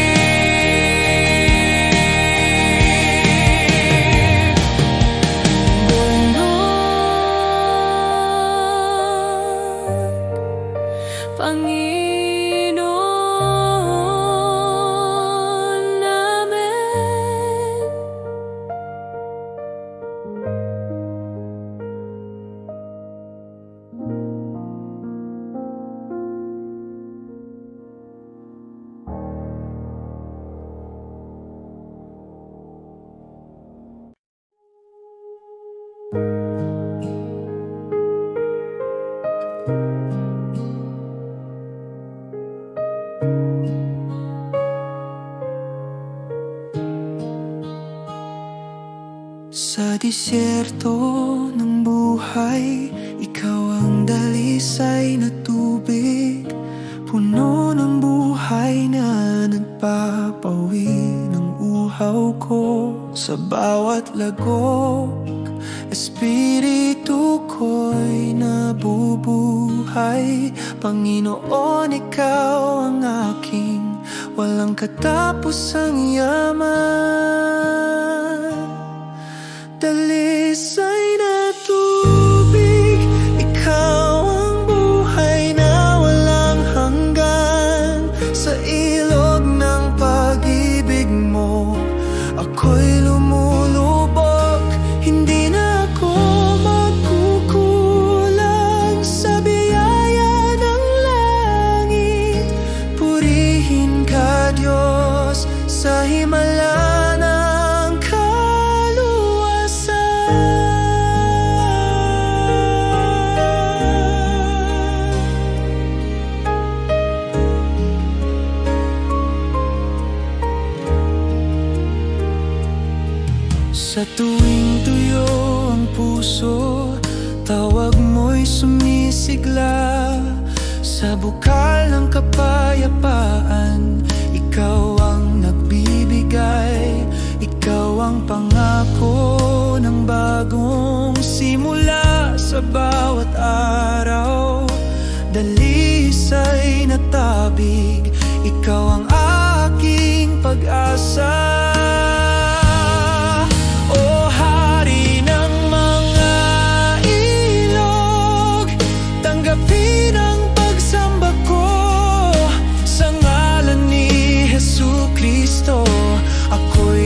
Panginoon namin, Sa disyerto ng buhay, ikaw ang dalisay na tubig, puno ng buhay na nagpapawi ng uhaw ko. Sa bawat lagok, espiritu ko'y nabubuhay. Panginoon, ikaw ang aking walang katapusang yaman. Dalisay na tubig, ikaw ang buhay na walang hanggan. Sa ilog ng pag-ibig mo, ako'y lumulubog. Hindi na ako magkukulang sa biyaya ng langit. Purihin ka, Diyos, sa himala ng sa tuwing tuyo ang puso, tawag mo'y sumisigla. Sa bukal ng kapayapaan, ikaw ang nagbibigay. Ikaw ang pangako ng bagong simula. Sa bawat araw, dalisay na tabig, ikaw ang aking pag-asa.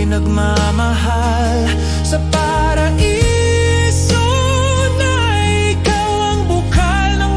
Nagmamahal sa paraiso na ikaw ang bukal ng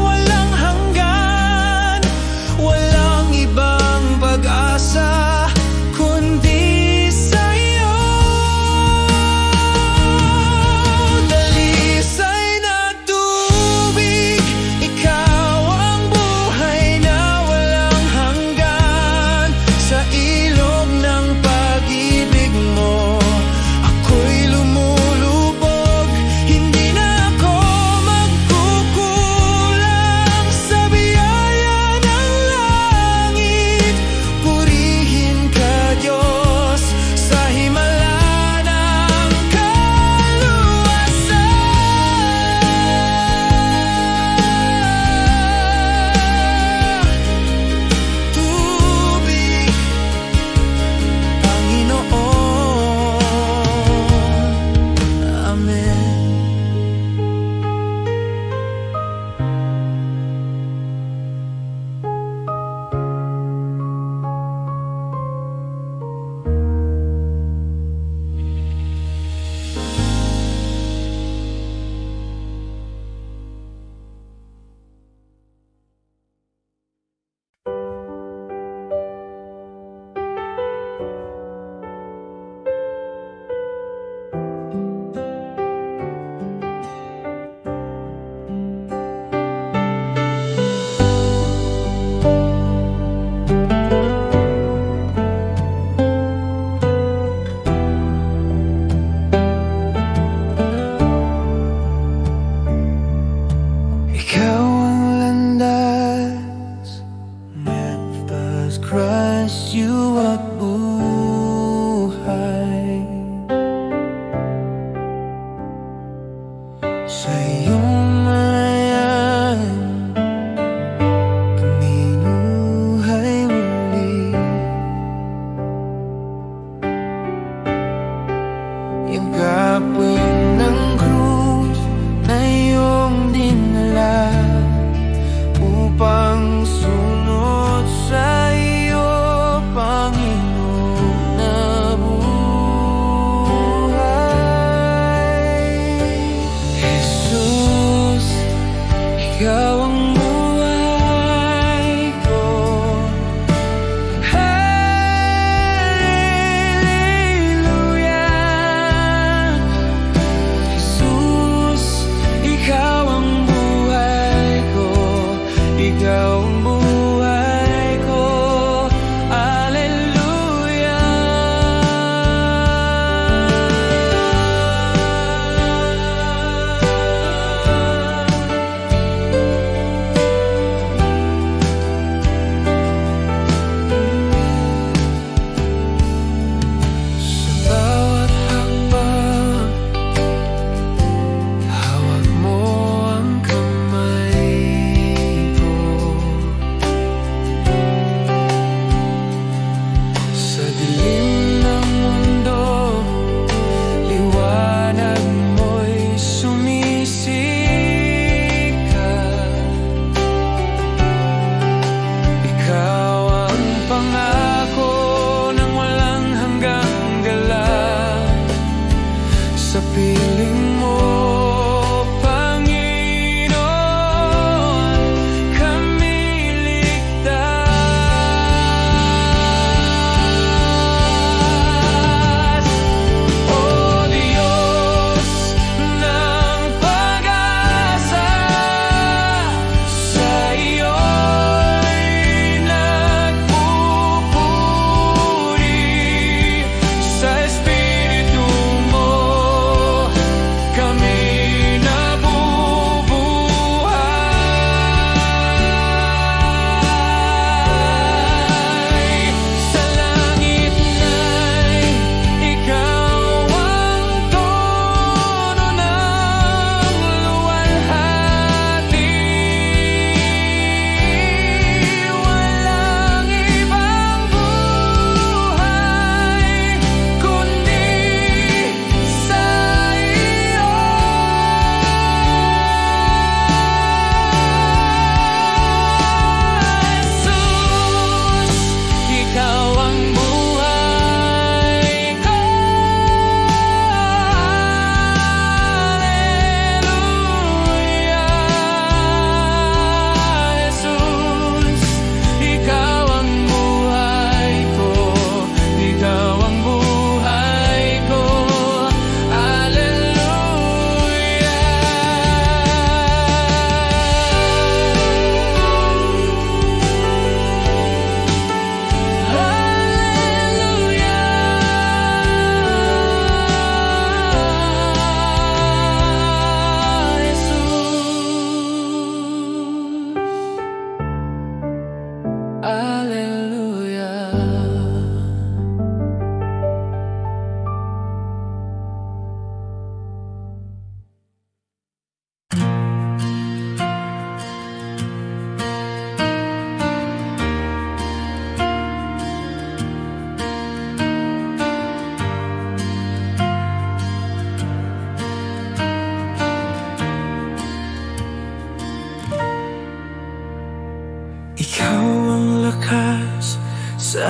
Ikaw ang lakas sa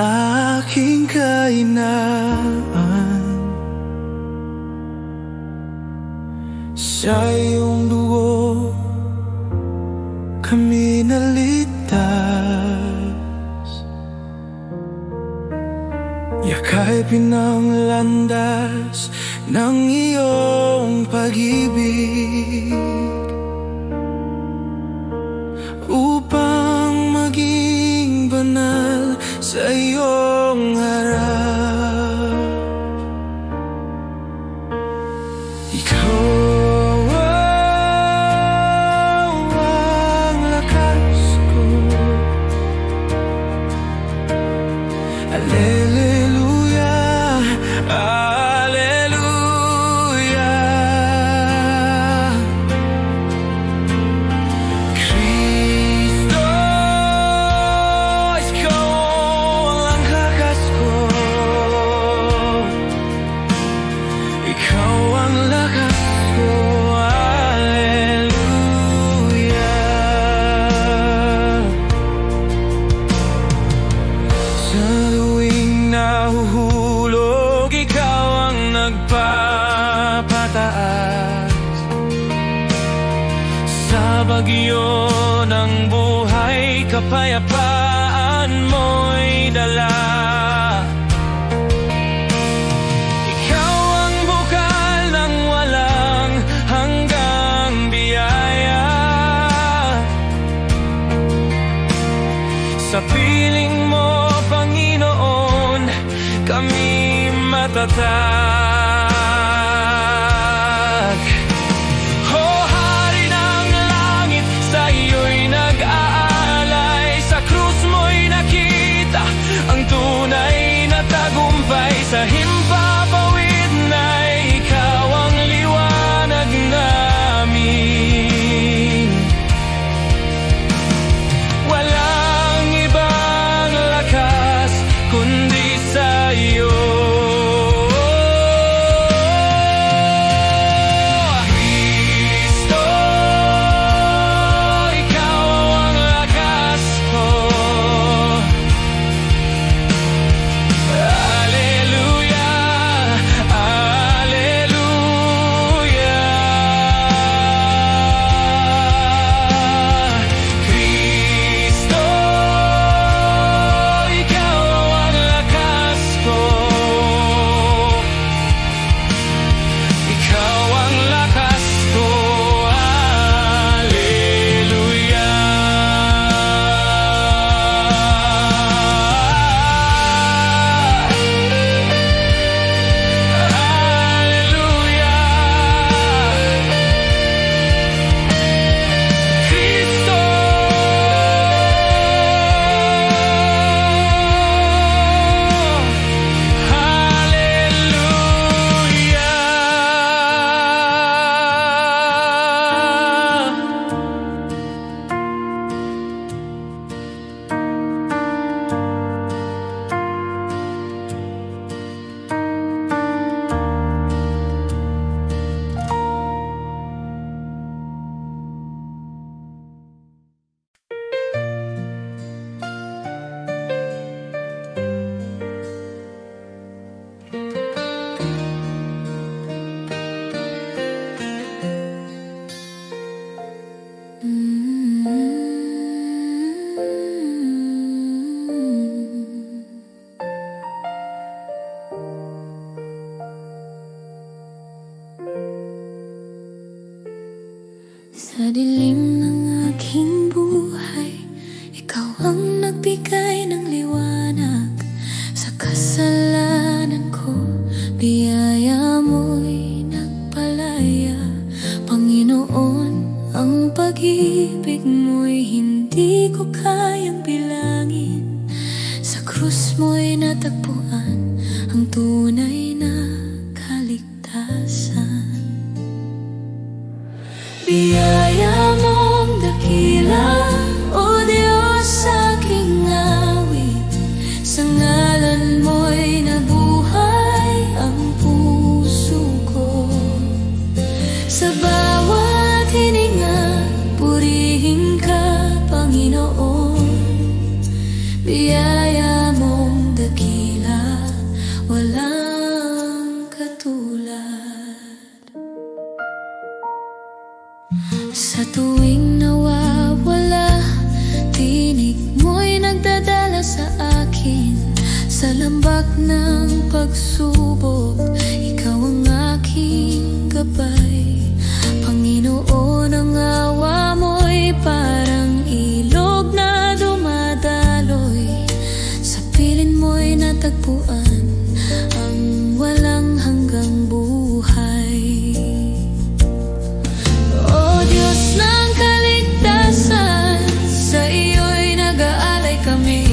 aking kahinaan. Sa iyong dugo kami naligtas. Yakapin ang landas ng iyong pag-ibig, upang maging banal sa iyong harap. Ikaw ang lakas ko. Alleluia, alleluia. Kristo, ikaw ang lakas ko. Ikaw ang lakas ko. Alleluia. Sa tuwing nahuhulog, ikaw ang nagpapataas. Sa bagyo ng buhay, kapayapaan mo'y dala. Ikaw ang bukal ng walang hanggang biyaya. Sa piling mo, Panginoon, kami matatag. O Hari ng langit, sa iyo'y nag-aalay. Sa krus mo'y nakita ang tunay na tagumpay. Sa himpapawid na ikaw ang liwanag namin. Walang ibang lakas kundi sa iyo. Kristo, ikaw ang lakas ko. Alleluia, alleluia. Kristo, ikaw ang lakas ko. Ikaw ang lakas ko. Alleluia. Alleluia. Kristo, alleluia. Sa dilim ng aking buhay, ikaw ang nagbigay ng liwanag. Sa kasalanan ko, biyaya mo'y nagpalaya. Panginoon, ang pag-ibig mo'y hindi ko kayang bilangin. Sa krus mo'y natagpuan ang tunay na kaligtasan. Biyaya mong dakila, O Diyos, aking awit. Sa ngalan mo'y nabuhay ang puso ko. Sa bawat hininga, purihin ka, Panginoon. biyaya mong dakila, walang katulad. Sa tuwing nawawala, tinig mo'y nagdadala sa akin. Sa lambak ng pagsubok, ikaw ang aking gabay. Panginoon, ang awa mo'y parang ilog na dumadaloy. Sa piling mo'y natagpuan ang walang hanggang buhay. O Diyos ng kaligtasan, sa iyo'y nag-aalay kami.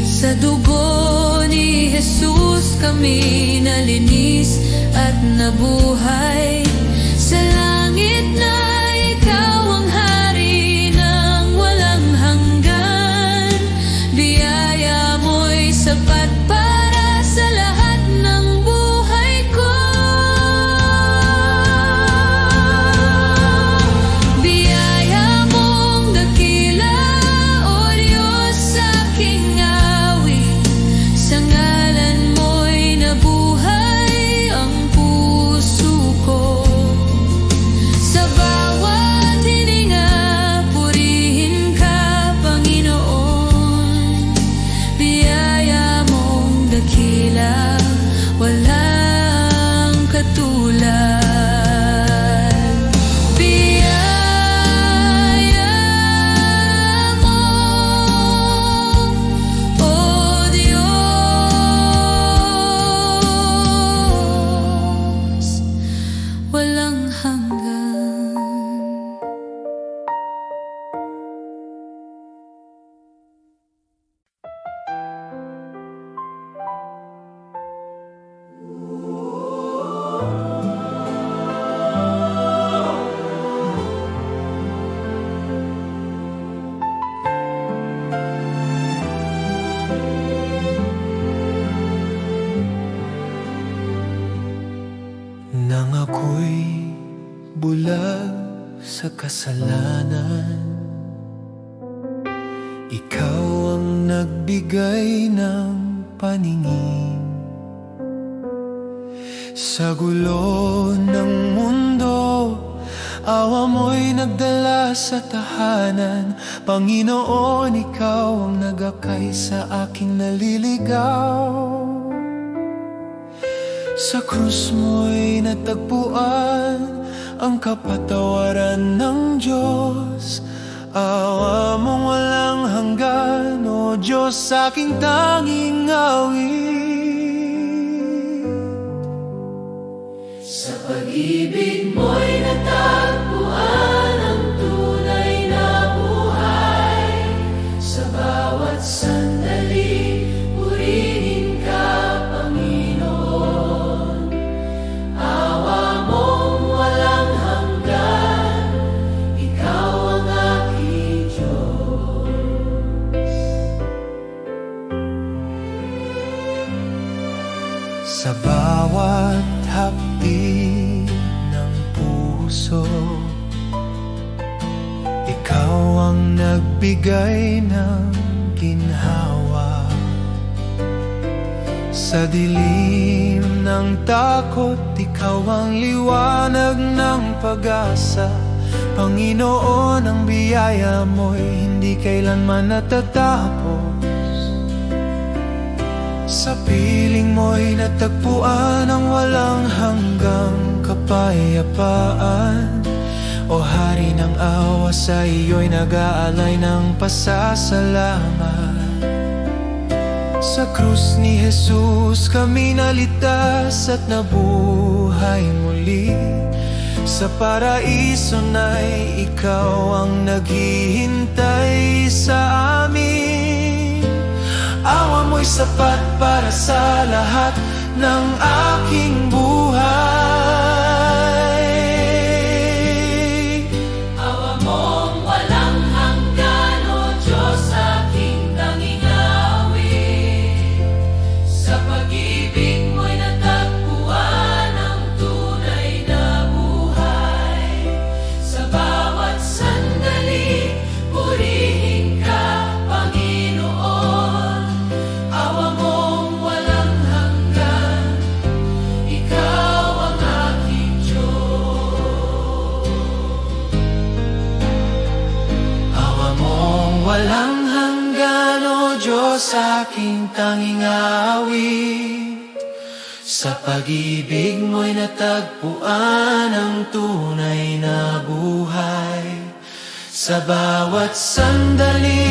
Sa dugo ni Jesus kami nalinis at nabuhay. Sa langit na ikaw ang hari ng walang hanggan. Biyaya mo'y sapat para sa lahat ng buhay ko. Biyaya mong dakila, O Diyos, sa aking awit. Sa ngalan mo'y nabuhay ang puso ko. Sa bawat hininga, purihin ka, Panginoon. Biyaya mong dakila, walang katulad. Biyaya mo, O Diyos, walang hanggan. Nang ako'y bulag sa kasalanan, ikaw ang nagbigay ng paningin. Sa gulo ng mundo, awa mo'y nagdala sa tahanan. Panginoon, ikaw ang nagakay sa aking naliligaw. Sa krus mo'y natagpuan ang kapatawaran ng Diyos. Awa mong walang hanggan, O Diyos, sa aking tanging awit. Sa pag-ibig mo'y natagpuan ang tunay na buhay. Sa bawat sandali, purihin ka, Panginoon. Awa mong walang hanggan, ikaw ang aking Diyos. Sa bawat hapdi ng puso, ikaw ang nagbigay ng ginhawa. Sa dilim ng takot, ikaw ang liwanag ng pag-asa. Panginoon, ang biyaya mo'y hindi kailanman natatapos. Sa piling mo'y natagpuan ang walang hanggang kapayapaan. O Hari ng awa, sa iyo'y nag-aalay ng pasasalamat. Sa krus ni Jesus kami nalitas at nabuhay muli. Sa paraiso na'y ikaw ang naghihintay sa amin. Awa mo'y sapat para sa lahat ng aking buhay. Awa mong walang hanggan, O Diyos, aking tanging awit. Sa pag-ibig mo'y natagpuan ang tunay na buhay. Sa bawat sandali, purihin ka, Panginoon. Diyos aking tanging awit. Sa pag-ibig mo'y natagpuan ang tunay na buhay. Sa bawat sandali